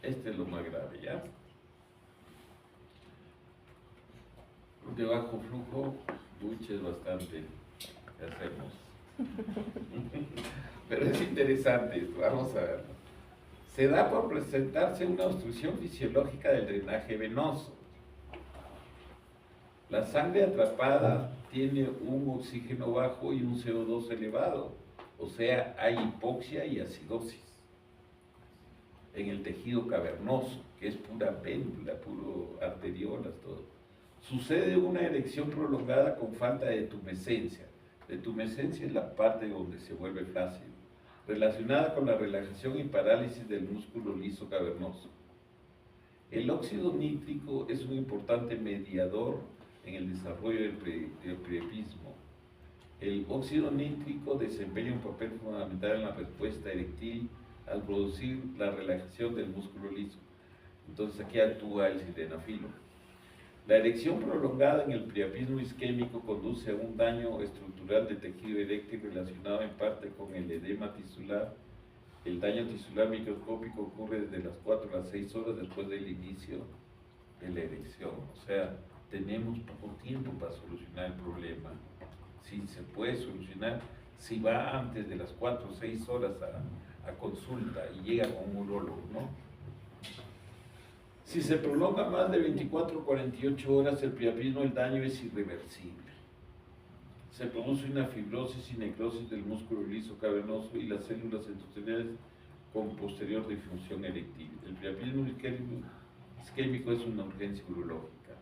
Este es lo más grave, ¿ya? De bajo flujo, es bastante que hacemos. Pero es interesante esto, vamos a verlo. Se da por presentarse una obstrucción fisiológica del drenaje venoso. La sangre atrapada tiene un oxígeno bajo y un CO2 elevado, o sea, hay hipoxia y acidosis en el tejido cavernoso, que es pura péndula, puro arteriolas, todo. Sucede una erección prolongada con falta de tumescencia. De tumescencia es la parte donde se vuelve flácido, relacionada con la relajación y parálisis del músculo liso cavernoso. El óxido nítrico es un importante mediador en el desarrollo del priapismo. El óxido nítrico desempeña un papel fundamental en la respuesta eréctil al producir la relajación del músculo liso. Entonces aquí actúa el sildenafilo. La erección prolongada en el priapismo isquémico conduce a un daño estructural de tejido eréctil relacionado en parte con el edema tisular. El daño tisular microscópico ocurre desde las 4 a las 6 horas después del inicio de la erección. O sea, tenemos poco tiempo para solucionar el problema. Si se puede solucionar, si va antes de las 4 o 6 horas a consulta y llega con un urólogo, ¿no? Si se prolonga más de 24 o 48 horas el priapismo, el daño es irreversible. Se produce una fibrosis y necrosis del músculo liso cavernoso y las células endoteliales con posterior disfunción eréctil. El priapismo isquémico es una urgencia urológica.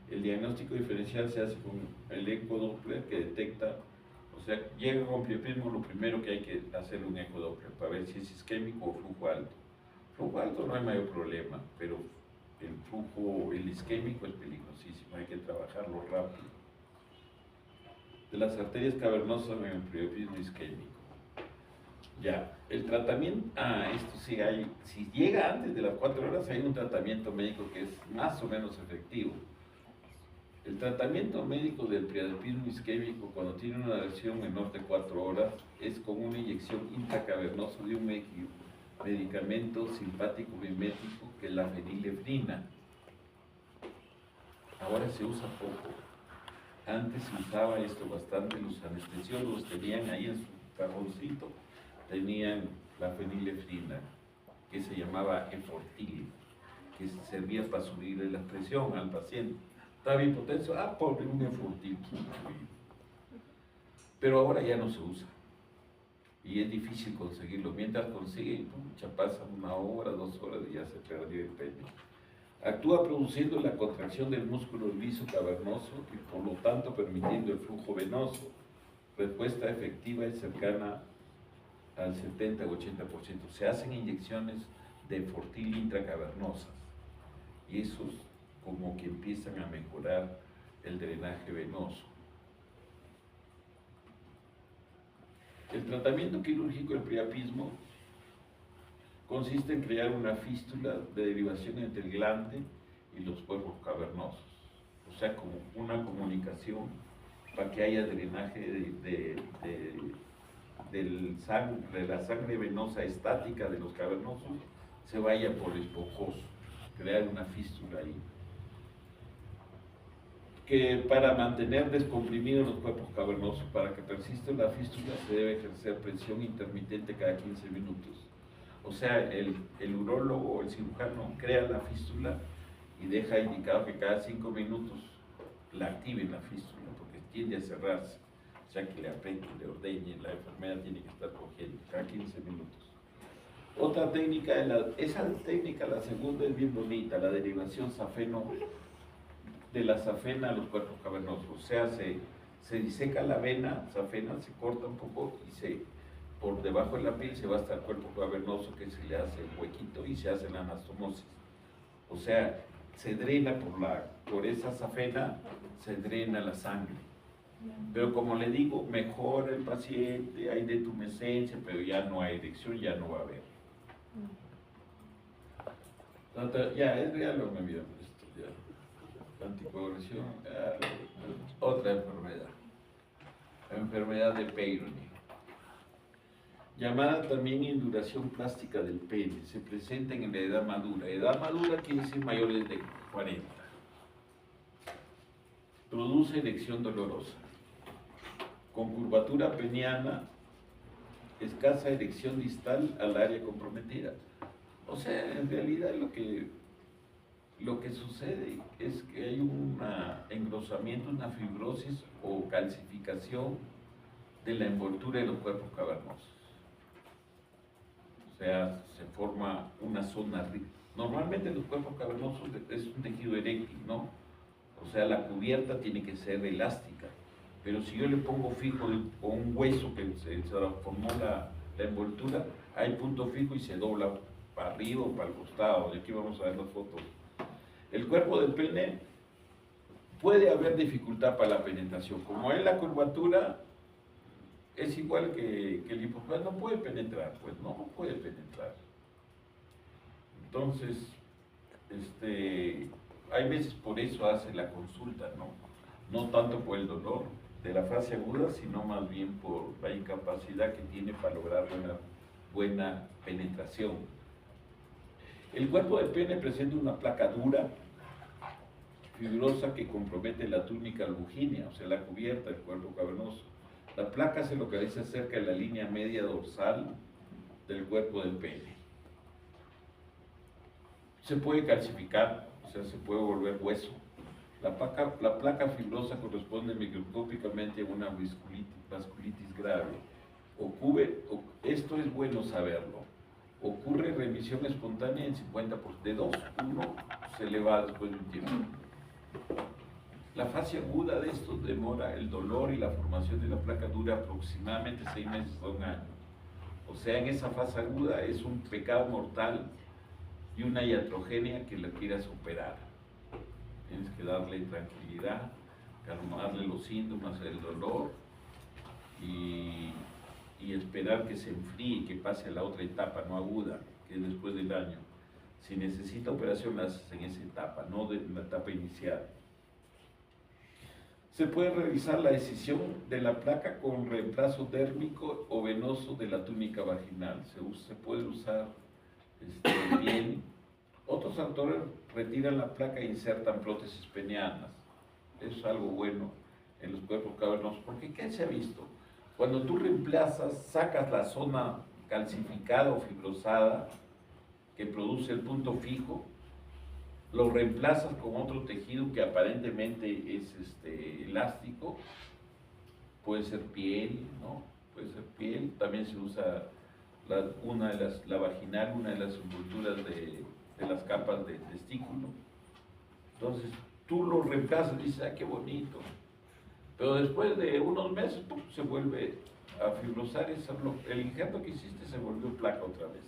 El diagnóstico diferencial se hace con el ecodoppler que detecta, o sea, llega con priapismo, lo primero que hay que hacer un ecodoppler para ver si es isquémico o flujo alto. Flujo alto no hay mayor problema, pero el isquémico es peligrosísimo, hay que trabajarlo rápido. De las arterias cavernosas en el priapismo isquémico. Ya, el tratamiento, esto sí hay, si llega antes de las 4 horas hay un tratamiento médico que es más o menos efectivo. El tratamiento médico del priapismo isquémico cuando tiene una lesión menor de 4 horas es con una inyección intracavernosa de un medicamento simpático mimético que es la fenilefrina. Ahora se usa poco. Antes se usaba esto bastante, los anestesiólogos tenían ahí en su cajoncito, tenían la fenilefrina, que se llamaba Efortil, que servía para subirle la presión al paciente. Estaba hipotenso, pobre, un Efortil. Pero ahora ya no se usa. Y es difícil conseguirlo. Mientras consiguen, ya pasa 1 hora, 2 horas y ya se perdió el pene. Actúa produciendo la contracción del músculo liso cavernoso y por lo tanto permitiendo el flujo venoso. Respuesta efectiva y cercana al 70 o 80%. Se hacen inyecciones de Fortil intracavernosas y esos como que empiezan a mejorar el drenaje venoso. El tratamiento quirúrgico del priapismo consiste en crear una fístula de derivación entre el glande y los cuerpos cavernosos, o sea, como una comunicación para que haya drenaje de la sangre venosa estática de los cavernosos, se vaya por esponjoso, crear una fístula ahí. Que para mantener descomprimidos los cuerpos cavernosos, para que persista la fístula, se debe ejercer presión intermitente cada 15 minutos. O sea, el urólogo o el cirujano crea la fístula y deja indicado que cada 5 minutos la activen la fístula, porque tiende a cerrarse. O sea, que le apriete, le ordeñe, la enfermera tiene que estar cogiendo cada 15 minutos. Otra técnica, esa técnica, la segunda, es bien bonita, la derivación safeno, de la safena a los cuerpos cavernosos. O sea, se diseca la vena safena, se corta un poco y por debajo de la piel se va hasta el cuerpo cavernoso, que se le hace el huequito y se hace la anastomosis. O sea, se drena por esa safena, se drena la sangre. Pero como le digo, mejora el paciente, hay detumescencia, pero ya no hay erección, ya no va a haber. Ya, es real o me envió esto, ya. Anticoagulación, otra enfermedad. La enfermedad de Peyronie. Llamada también induración plástica del pene, se presenta en la edad madura. Edad madura quiere decir mayores de 40. Produce erección dolorosa. Con curvatura peniana, escasa erección distal al área comprometida. O sea, en realidad lo que sucede es que hay un engrosamiento, una fibrosis o calcificación de la envoltura de los cuerpos cavernosos. O sea, se forma una zona rica. Normalmente los cuerpos cavernosos es un tejido eréctil, ¿no? O sea, la cubierta tiene que ser elástica. Pero si yo le pongo fijo con un hueso que se formó la envoltura, hay punto fijo y se dobla para arriba o para el costado. Y aquí vamos a ver las fotos. El cuerpo del pene puede haber dificultad para la penetración. Como es la curvatura, es igual que el hipocondrio, no puede penetrar, pues no puede penetrar. Entonces, hay veces por eso hace la consulta, ¿no? No tanto por el dolor de la fase aguda, sino más bien por la incapacidad que tiene para lograr una buena penetración. El cuerpo del pene presenta una placa dura, fibrosa, que compromete la túnica albuginea, o sea, la cubierta del cuerpo cavernoso. La placa se localiza cerca de la línea media dorsal del cuerpo del pene. Se puede calcificar, o sea, se puede volver hueso. La placa fibrosa corresponde microscópicamente a una vasculitis grave. Esto es bueno saberlo. Ocurre remisión espontánea en 50%. De 2, 1 se le va después de un tiempo. La fase aguda de esto demora, el dolor y la formación de la placa dura aproximadamente 6 meses a 1 año. O sea, en esa fase aguda es un pecado mortal y una iatrogenia que la quieras operar. Tienes que darle tranquilidad, calmarle los síntomas del dolor y esperar que se enfríe y que pase a la otra etapa, no aguda, que es después del año. Si necesita operación, la haces en esa etapa, no en la etapa inicial. Se puede realizar la decisión de la placa con reemplazo dérmico o venoso de la túnica vaginal. Se puede usar bien. Otros autores retiran la placa e insertan prótesis penianas. Eso es algo bueno en los cuerpos cavernosos, porque ¿qué se ha visto? Cuando tú reemplazas, sacas la zona calcificada o fibrosada que produce el punto fijo, lo reemplazas con otro tejido que aparentemente es elástico, puede ser piel, ¿no? Puede ser piel, también se usa la vaginal, una de las envolturas de las capas de testículo. Entonces, tú lo reemplazas y dices, ¡ah, qué bonito! Pero después de unos meses, ¡pum!, se vuelve a fibrosar, el injerto que hiciste se volvió placa otra vez.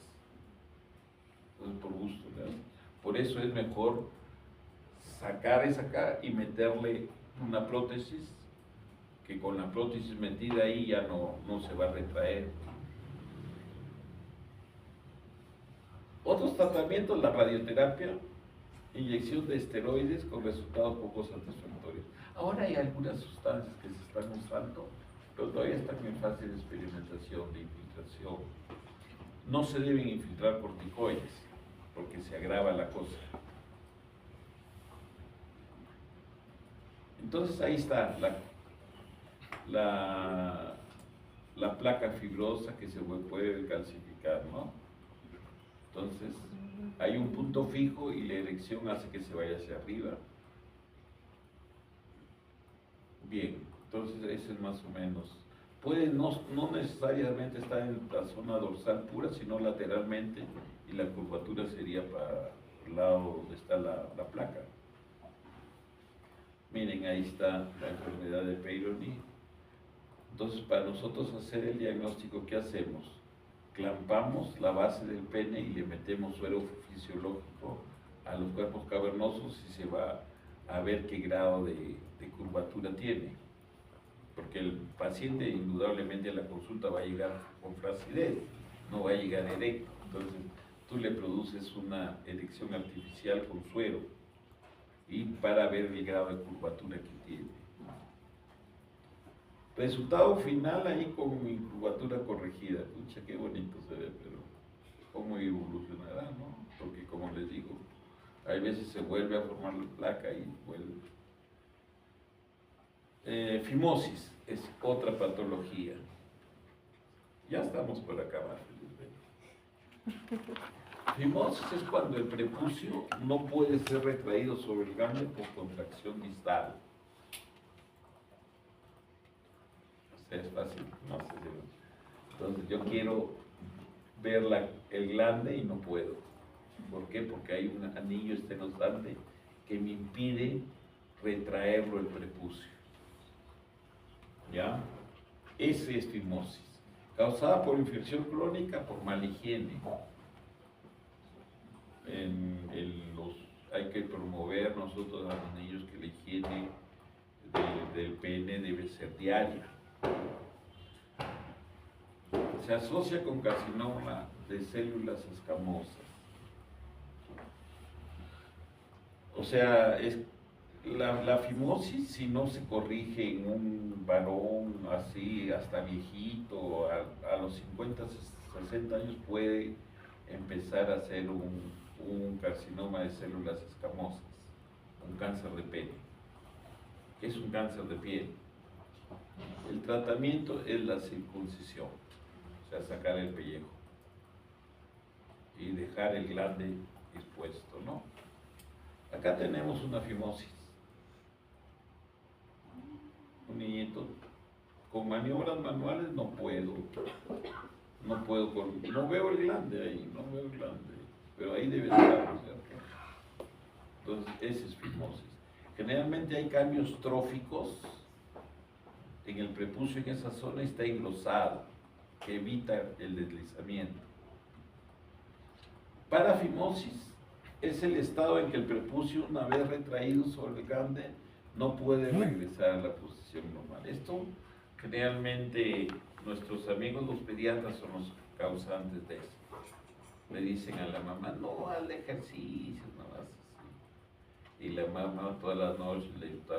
Entonces, por gusto, ¿verdad? Por eso es mejor sacar esa acá y meterle una prótesis, que con la prótesis metida ahí ya no se va a retraer. Otros tratamientos, la radioterapia, inyección de esteroides con resultados poco satisfactorios. Ahora hay algunas sustancias que se están usando, pero todavía están en fase de experimentación, de infiltración. No se deben infiltrar corticoides. porque se agrava la cosa. Entonces ahí está la placa fibrosa que se puede calcificar, ¿no? Entonces hay un punto fijo y la erección hace que se vaya hacia arriba. Bien, entonces ese es más o menos. Puede no necesariamente estar en la zona dorsal pura, sino lateralmente, y la curvatura sería para el lado donde está la placa. Miren, ahí está la enfermedad de Peyronie. Entonces, para nosotros hacer el diagnóstico, ¿qué hacemos? Clampamos la base del pene y le metemos suero fisiológico a los cuerpos cavernosos y se va a ver qué grado de curvatura tiene. Porque el paciente indudablemente a la consulta va a llegar con flacidez, no va a llegar erecto. Entonces, tú le produces una erección artificial con suero y para ver el grado de curvatura que tiene. Resultado final ahí con mi curvatura corregida. Pucha, qué bonito se ve, pero ¿cómo evolucionará, no? Porque como les digo, hay veces se vuelve a formar la placa y vuelve. Fimosis es otra patología. Ya estamos por acabar, felizmente. Fimosis es cuando el prepucio no puede ser retraído sobre el glande por contracción distal. O sea, es fácil, no sé si. Entonces yo quiero ver el glande y no puedo. ¿Por qué? Porque hay un anillo estenosante que me impide retraerlo el prepucio. ¿Ya? Ese es fimosis, causada por infección crónica, por mala higiene. Hay que promover nosotros a los niños que la higiene del pene debe ser diaria. Se asocia con carcinoma de células escamosas. O sea, es la fimosis, si no se corrige en un varón así, hasta viejito, a los 50, 60 años puede empezar a ser un carcinoma de células escamosas, un cáncer de pene. ¿Qué es un cáncer de piel? El tratamiento es la circuncisión, o sea, sacar el pellejo y dejar el glande expuesto, ¿no? Acá tenemos una fimosis. Un niñito con maniobras manuales no puedo, no veo el glande ahí, no veo el glande, pero ahí debe estar, ¿no es cierto? Entonces, ese es fimosis. Generalmente hay cambios tróficos en el prepucio, en esa zona está engrosado, que evita el deslizamiento. Parafimosis es el estado en que el prepucio, una vez retraído sobre el glande, no puede regresar a la posición normal. Esto generalmente nuestros amigos los pediatras son los causantes de eso. Le dicen a la mamá, no, haz ejercicio, no hagas así. Y la mamá todas las noches le está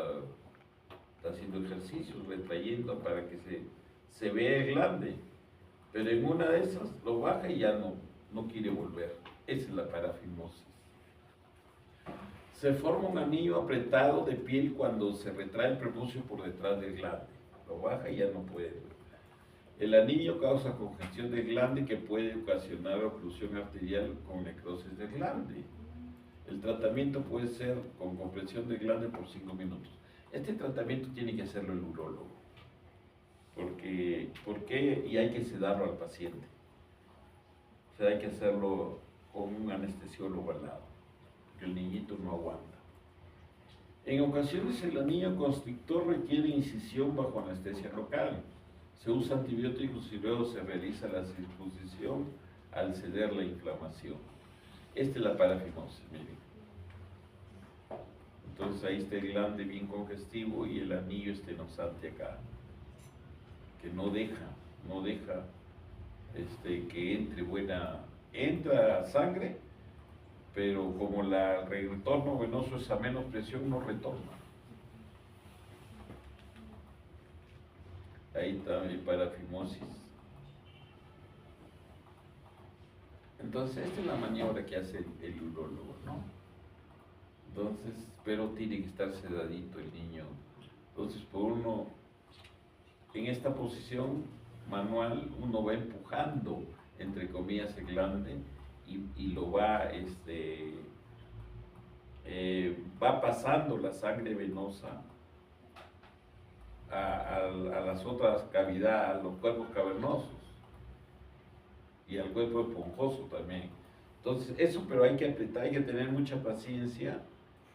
haciendo ejercicios, retrayendo para que se vea el glande. Pero en una de esas lo baja y ya no quiere volver. Esa es la parafimosis. Se forma un anillo apretado de piel cuando se retrae el prepucio por detrás del glande. Lo baja y ya no puede. El anillo causa congestión del glande que puede ocasionar oclusión arterial con necrosis del glande. El tratamiento puede ser con compresión del glande por 5 minutos. Este tratamiento tiene que hacerlo el urólogo. ¿Por qué? Y hay que sedarlo al paciente. O sea, hay que hacerlo con un anestesiólogo al lado, porque el niñito no aguanta. En ocasiones el anillo constrictor requiere incisión bajo anestesia local. Se usa antibióticos y luego se realiza la circuncisión al ceder la inflamación. Esta es la parafimosis, miren. Entonces ahí está el glande bien congestivo y el anillo estenosante acá, que no deja que entra sangre, pero como el retorno venoso es a menos presión, no retorna. Ahí está mi parafimosis. Entonces, esta es la maniobra que hace el urólogo, ¿no? Entonces, pero tiene que estar sedadito el niño. Entonces, por uno, en esta posición manual, uno va empujando, entre comillas, el glande y lo va, va pasando la sangre venosa a las otras cavidades, a los cuerpos cavernosos y al cuerpo esponjoso también. Entonces, eso, pero hay que apretar, hay que tener mucha paciencia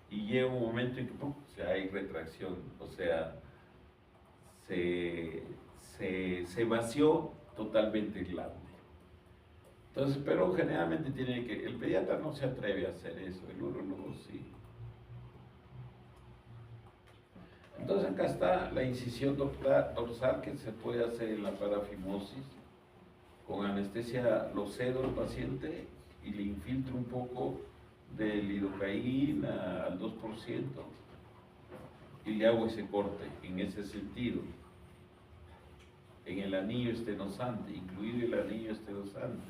y llega un momento en que ¡pum!, o sea, hay retracción, o sea, se vació totalmente el glande. Entonces, pero generalmente tiene que, el pediatra no se atreve a hacer eso, el urólogo sí. Entonces acá está la incisión dorsal que se puede hacer en la parafimosis. Con anestesia lo cedo al paciente y le infiltro un poco de lidocaína al 2% y le hago ese corte en ese sentido, en el anillo estenosante, incluido el anillo estenosante,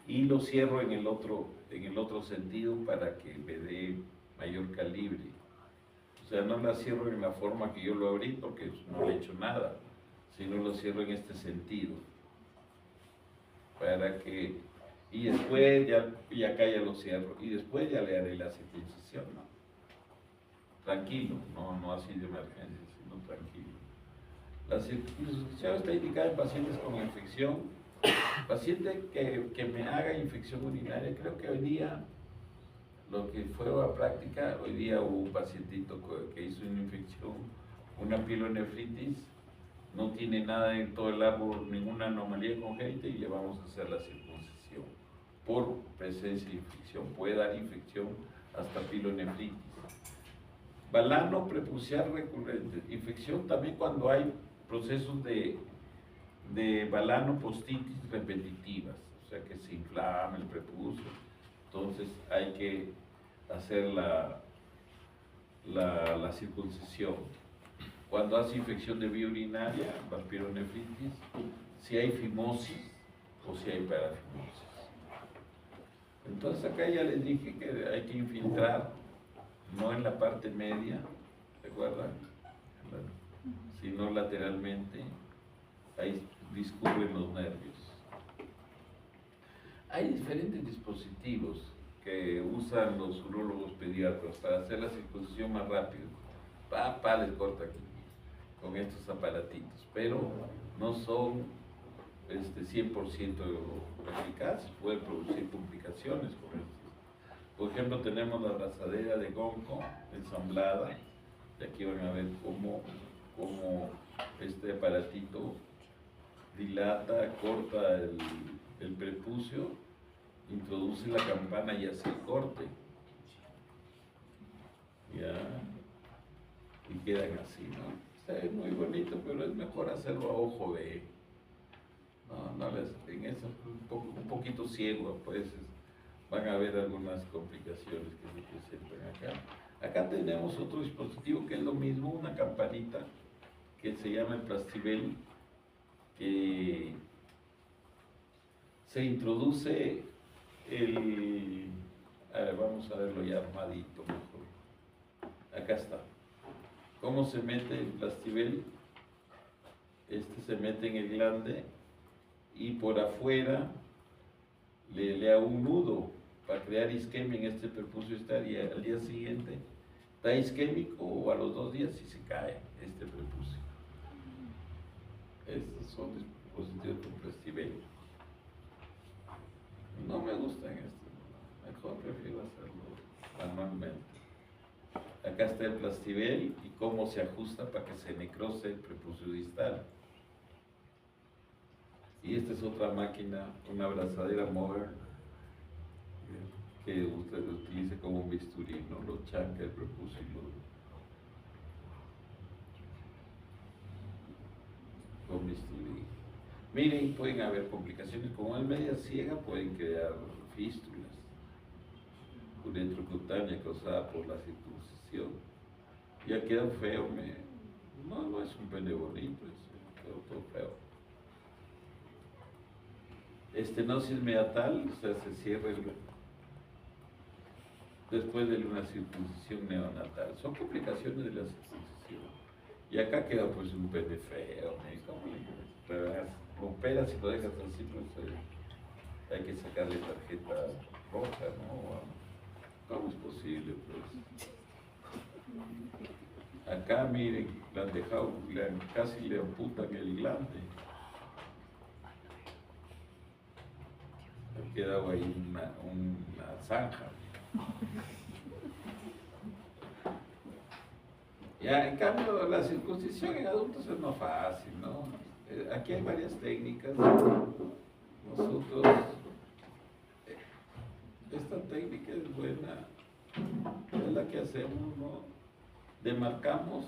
y lo cierro en el otro sentido para que me dé mayor calibre. O sea, no la cierro en la forma que yo lo abrí porque no le he hecho nada, sino lo cierro en este sentido. Para que, y después y acá ya lo cierro, y después ya le haré la circuncisión, ¿no? Tranquilo, no así de emergencia, sino tranquilo. La circuncisión está indicada en pacientes con infección. Paciente que me haga infección urinaria, creo que hoy día, lo que fue a práctica, hoy día hubo un pacientito que hizo una infección, una pielonefritis, no tiene nada en todo el árbol, ninguna anomalía congénita y le vamos a hacer la circuncisión por presencia de infección. Puede dar infección hasta pielonefritis. Balano prepucial recurrente, infección también cuando hay procesos de balanopostitis repetitivas, o sea que se inflama el prepucio, entonces hay que hacer la circuncisión. Cuando hace infección de vía urinaria, pielonefritis, si hay fimosis o si hay parafimosis. Entonces acá ya les dije que hay que infiltrar, no en la parte media, ¿recuerdan? Sino lateralmente, ahí discurren los nervios. Hay diferentes dispositivos que usan los urólogos pediatras para hacer la circuncisión más rápido. Les corta aquí con estos aparatitos, pero no son 100% eficaces, pueden producir complicaciones con esto. Por ejemplo, tenemos la abrazadera de Gonco ensamblada, y aquí van a ver cómo este aparatito dilata, corta el prepucio, introduce la campana y hace el corte. Ya, y quedan así, ¿no? Es muy bonito, pero es mejor hacerlo a ojo de... en eso un poquito ciego, pues van a haber algunas complicaciones que se presentan acá. Acá tenemos otro dispositivo que es lo mismo, una campanita que se llama el Plastibel, que se introduce a ver, vamos a verlo ya armadito mejor. Acá está. ¿Cómo se mete el Plastibel? Se mete en el glande y por afuera le hago un nudo para crear isquemia en este prepucio. Al día siguiente está isquémico o a los 2 días y se cae este prepucio. Estos son dispositivos con Plastibel. No me gustan estos, mejor prefiero hacerlo manualmente. Acá está el Plastibel y cómo se ajusta para que se necrose el prepucio distal. Y esta es otra máquina, una abrazadera Mover, que usted utilice como un bisturí, ¿no? Lo chanca el prepucio y con bisturí. Miren, pueden haber complicaciones, como es media ciega, pueden crear fístulas uretrocutánea causada por la circuncisión. Ya queda feo, no es un pene bonito, es todo feo. Estenosis meatal, o sea, se cierra después de una circuncisión neonatal. Son complicaciones de la circuncisión. Y acá queda pues un pene feo, ¿no? Lo operas y lo dejas así, pues hay que sacarle tarjeta roja, ¿no? ¿Cómo es posible, pues? Acá, miren, le han dejado, casi le amputan el glande. Ha quedado ahí una zanja. Ya, en cambio, la circuncisión en adultos es más fácil, ¿no? Aquí hay varias técnicas. Nosotros, esta técnica es buena, es la que hacemos, ¿no? Demarcamos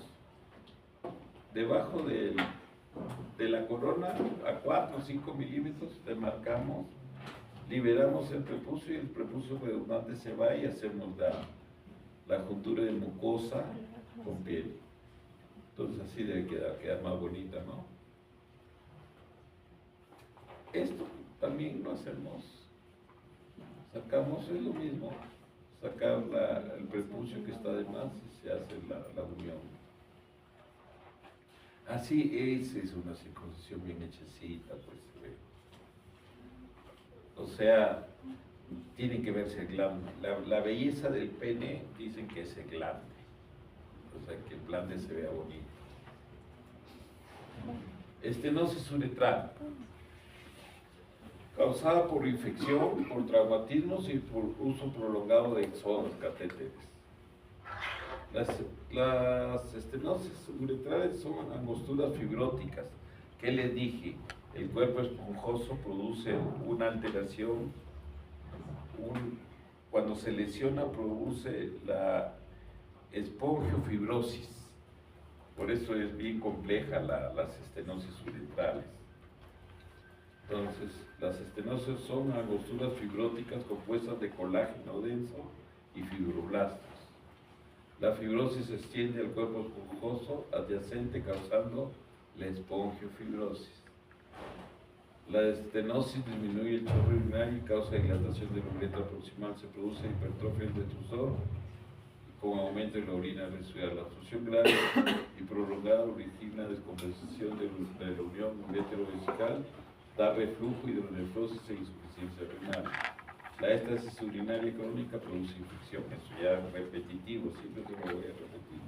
debajo de la corona a 4 o 5 milímetros, demarcamos, liberamos el prepucio y el prepucio redundante se va y hacemos la juntura de mucosa con piel. Entonces así debe quedar más bonita, ¿no? Esto también lo hacemos, sacamos, es lo mismo, sacar el prepucio que está de más y se hace la unión. Así es una circuncisión bien hechecita, pues se ve. O sea, tiene que verse el glande. La belleza del pene dicen que es el glande. O sea, que el glande se vea bonito. Estenosis uretral, causada por infección, por traumatismos y por uso prolongado de sondas, catéteres. Las estenosis uretrales son angosturas fibróticas. ¿Qué les dije? El cuerpo esponjoso produce una alteración, cuando se lesiona produce la espongiofibrosis. Por eso es bien compleja las estenosis uretrales. Entonces, las estenosis son angosturas fibróticas compuestas de colágeno denso y fibroblastos. La fibrosis se extiende al cuerpo esponjoso adyacente causando la espongiofibrosis. La estenosis disminuye el chorro urinario y causa dilatación de la uretra proximal. Se produce hipertrofia del detrusor con aumento de la orina residual. La obstrucción grave y prolongada origina descompensación de la unión uretero-vesical, da reflujo, hidronefrosis e insuficiencia renal. La éstasis urinaria crónica produce infección, eso ya es repetitivo, siempre te lo voy a repetir.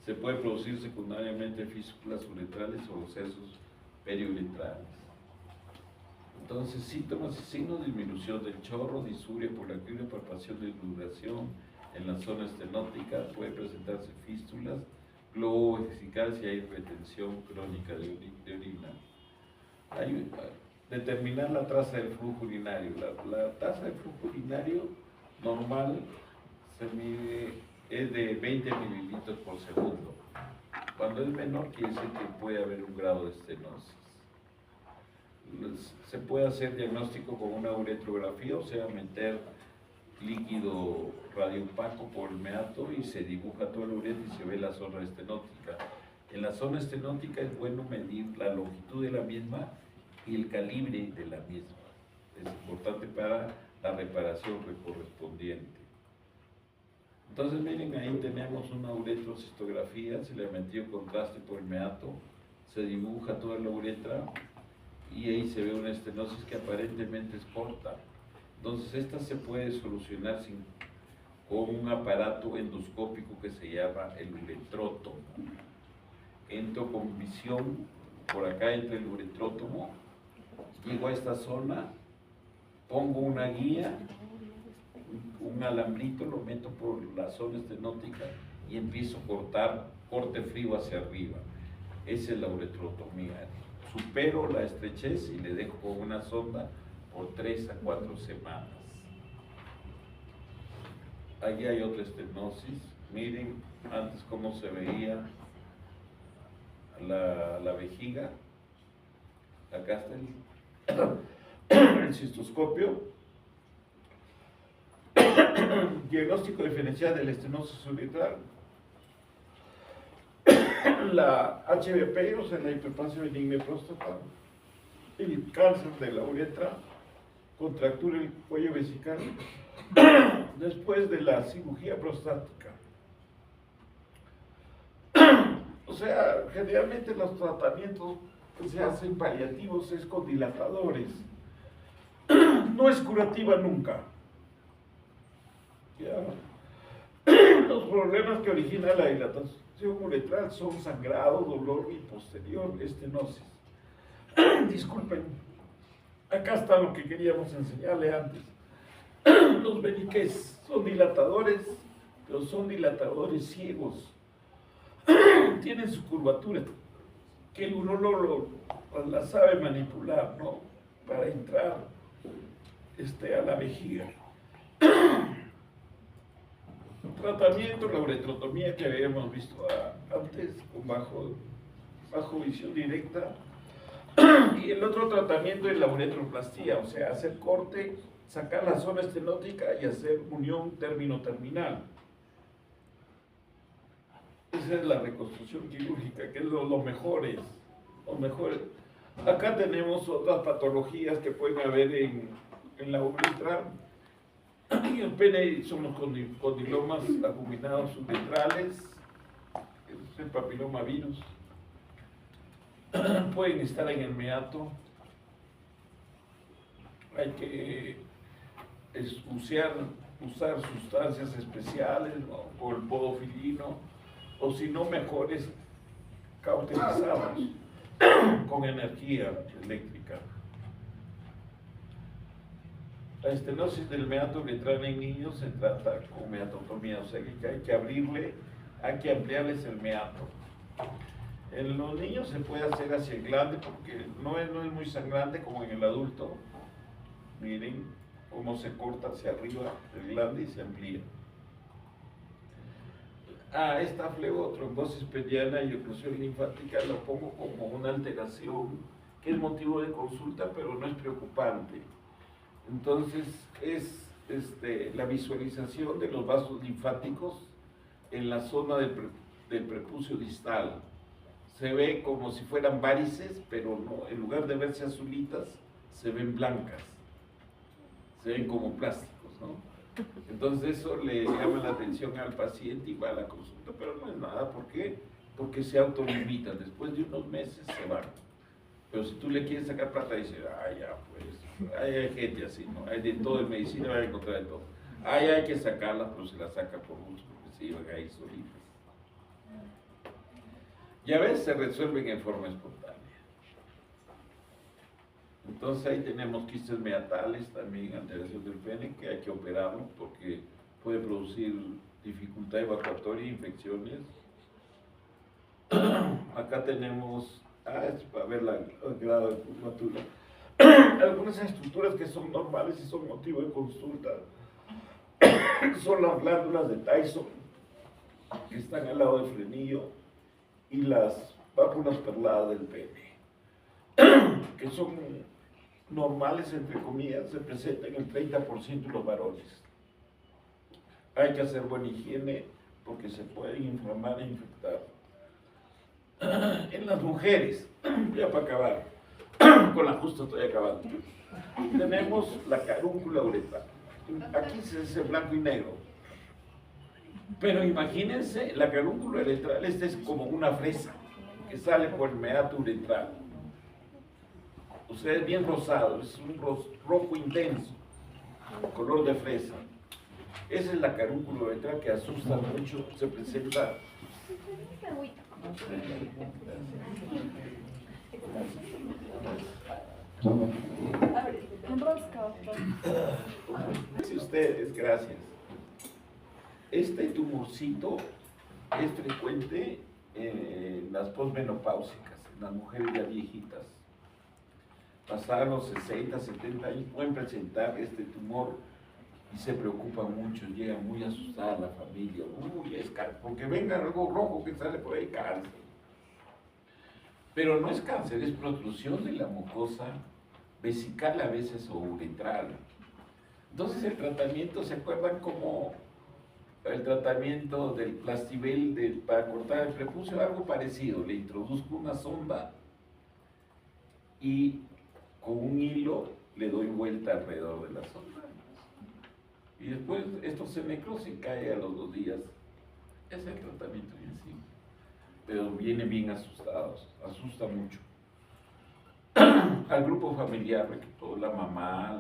Se puede producir secundariamente fístulas uretrales o abscesos periuretrales. Entonces, síntomas y signos: disminución del chorro, disuria por la criolla, palpación de duración en la zona estenótica, puede presentarse fístulas, globo vesical si hay retención crónica de orina. Determinar la tasa del flujo urinario. La tasa del flujo urinario normal se mide, es de 20 mililitros por segundo. Cuando es menor quiere decir que puede haber un grado de estenosis. Se puede hacer diagnóstico con una uretrografía, o sea, meter líquido radiopaco por el meato y se dibuja toda la uretra y se ve la zona estenótica. En la zona estenótica es bueno medir la longitud de la misma y el calibre de la misma. Es importante para la reparación correspondiente. Entonces miren, ahí tenemos una uretrocistografía, se le ha metido contraste por el meato, se dibuja toda la uretra y ahí se ve una estenosis que aparentemente es corta. Entonces esta se puede solucionar con un aparato endoscópico que se llama el uretrótomo. Entro con visión por acá entre el uretrótomo, llego a esta zona, pongo una guía, un alambrito, lo meto por la zona estenótica y empiezo a cortar, corte frío hacia arriba. Esa es la uretrotomía. Supero la estrechez y le dejo con una sonda por 3 a 4 semanas. Allí hay otra estenosis. Miren antes cómo se veía la vejiga. Acá está el cistoscopio. Diagnóstico diferencial de la estenosis uretral. La HBP, o sea, la hiperplasia benigna de próstata, el cáncer de la uretra, contractura el cuello vesical después de la cirugía prostática. O sea, generalmente los tratamientos que se hacen paliativos es con dilatadores. No es curativa nunca. ¿Ya? Los problemas que origina la dilatación uretral son sangrado, dolor y posterior estenosis. Disculpen, acá está lo que queríamos enseñarle antes. Los Beniqués son dilatadores, pero son dilatadores ciegos. Tienen su curvatura, que el urólogo la sabe manipular, ¿no? Para entrar a la vejiga. Tratamiento, la uretrotomía que habíamos visto antes, con bajo visión directa. Y el otro tratamiento es la uretroplastía, o sea, hacer corte, sacar la zona estenótica y hacer unión término-terminal. Esa es la reconstrucción quirúrgica, que es lo mejor. Acá tenemos otras patologías que pueden haber en la uretra. En el pene son los condilomas acuminados subetrales, el papiloma virus. Pueden estar en el meato. Hay que usar sustancias especiales, ¿no? O el podofilino, o si no, mejores cauterizados con energía eléctrica. La estenosis del meato uretral en niños se trata con meatotomía, o sea que hay que ampliarles el meato. En los niños se puede hacer hacia el glande porque no es muy sangrante como en el adulto. Miren cómo se corta hacia arriba el glande y se amplía. Esta flegotrombosis peniana y oclusión linfática lo pongo como una alteración que es motivo de consulta, pero no es preocupante. Entonces es la visualización de los vasos linfáticos en la zona del prepucio distal. Se ve como si fueran varices, pero no, en lugar de verse azulitas, se ven blancas, se ven como plásticos, ¿no? Entonces eso le llama la atención al paciente y va a la consulta, pero no es nada. ¿Por qué? Porque se autolimitan, después de unos meses se van. Pero si tú le quieres sacar plata, dice, ya pues, hay gente así, ¿no? Hay de todo en medicina, va a encontrar de todo. Hay que sacarlas, pero se las saca por gusto, porque se iban ahí solitas. Y a veces se resuelven en forma espontánea. Entonces ahí tenemos quistes meatales, también alteración del pene, que hay que operarlo porque puede producir dificultad evacuatoria e infecciones. Acá tenemos, es para ver el grado de curvatura. Algunas estructuras que son normales y son motivo de consulta son las glándulas de Tyson, que están al lado del frenillo, y las válvulas perladas del pene, que son normales, entre comillas, se presentan en el 30% de los varones. Hay que hacer buena higiene porque se pueden inflamar e infectar. En las mujeres, ya para acabar, con la justa estoy acabando, tenemos la carúncula uretral. Aquí se dice blanco y negro. Pero imagínense, la carúncula uretral, esta es como una fresa que sale por el meato uretral. O sea, es bien rosado, es un rojo intenso, color de fresa. Esa es la carúncula uretral que asusta mucho, se presenta. Si ustedes, gracias. Este tumorcito es frecuente en las posmenopáusicas, en las mujeres ya viejitas. Pasados los 60, 70 años pueden presentar este tumor y se preocupan mucho, llegan muy asustadas a la familia. Es cáncer, porque venga algo rojo que sale por ahí, cáncer. Pero no es cáncer, es protrusión de la mucosa vesical, a veces, o uretral. Entonces el tratamiento, ¿se acuerdan como el tratamiento del Plastibel para cortar el prepucio? Algo parecido, le introduzco una sonda y con un hilo le doy vuelta alrededor de la zona. Y después esto se necrosa y cae a los 2 días. Ese es el tratamiento bien simple. Pero viene bien asustados, asusta mucho. Al grupo familiar, todo, la mamá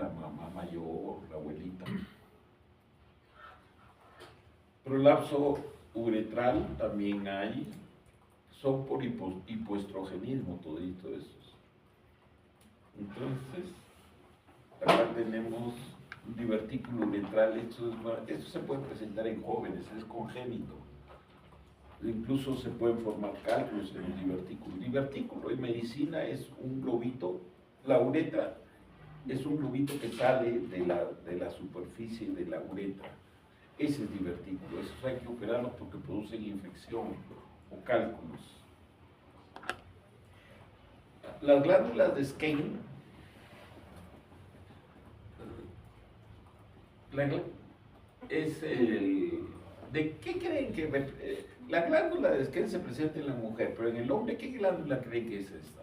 mayor, la abuelita. Prolapso uretral también hay, son por hipoestrogenismo todito esos. Entonces, acá tenemos un divertículo uretral, esto se puede presentar en jóvenes, es congénito. Incluso se pueden formar cálculos en un divertículo. Divertículo en medicina es un globito, la uretra es un globito que sale de la superficie de la uretra. Ese es divertículo, esos hay que operarlos porque producen infección o cálculos. Las glándulas de Skene, es el... ¿De qué creen que la glándula de Skene se presenta en la mujer, pero en el hombre qué glándula creen que es esta?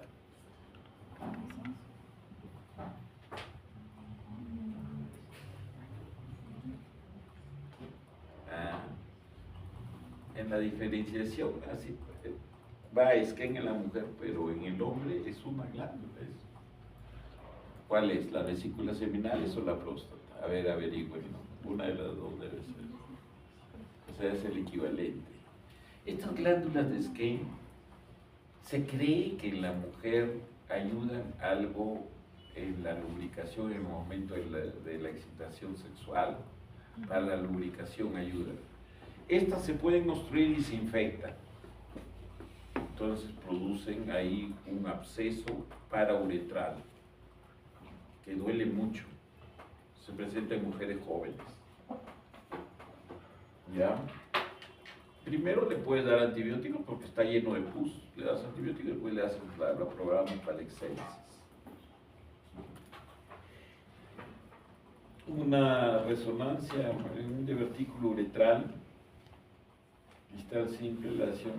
En la diferenciación, así va Skene en la mujer, pero en el hombre es una glándula. ¿Cuál es? ¿La vesícula seminal o la próstata? A ver, averigüen, ¿no? Una de las dos debe ser. O sea, es el equivalente. Estas glándulas de Skene se cree que en la mujer ayudan algo en la lubricación en el momento de la excitación sexual. Para la lubricación ayudan. Estas se pueden obstruir y se infectan. Entonces producen ahí un absceso parauretral que duele mucho. Se presenta en mujeres jóvenes. ¿Ya? Primero le puedes dar antibióticos porque está lleno de pus. Le das antibióticos y después le haces la programa para excesos. Una resonancia en un divertículo uretral. Está simple la acción.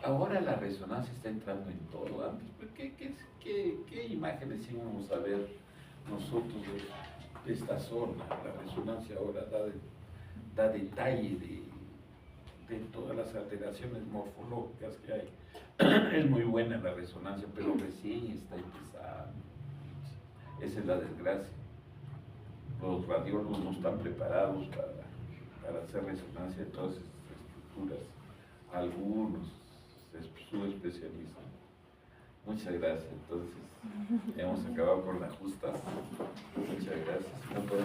Ahora la resonancia está entrando en todo. Antes, ¿qué imágenes íbamos a ver nosotros de esta zona? La resonancia ahora da detalle de todas las alteraciones morfológicas que hay. Es muy buena la resonancia, pero recién está empezando. Esa es la desgracia. Los radiólogos no están preparados para hacer resonancia de todas estas estructuras. Algunos se subespecializan. Muchas gracias. Entonces, hemos acabado con las justas. Muchas gracias. No puedo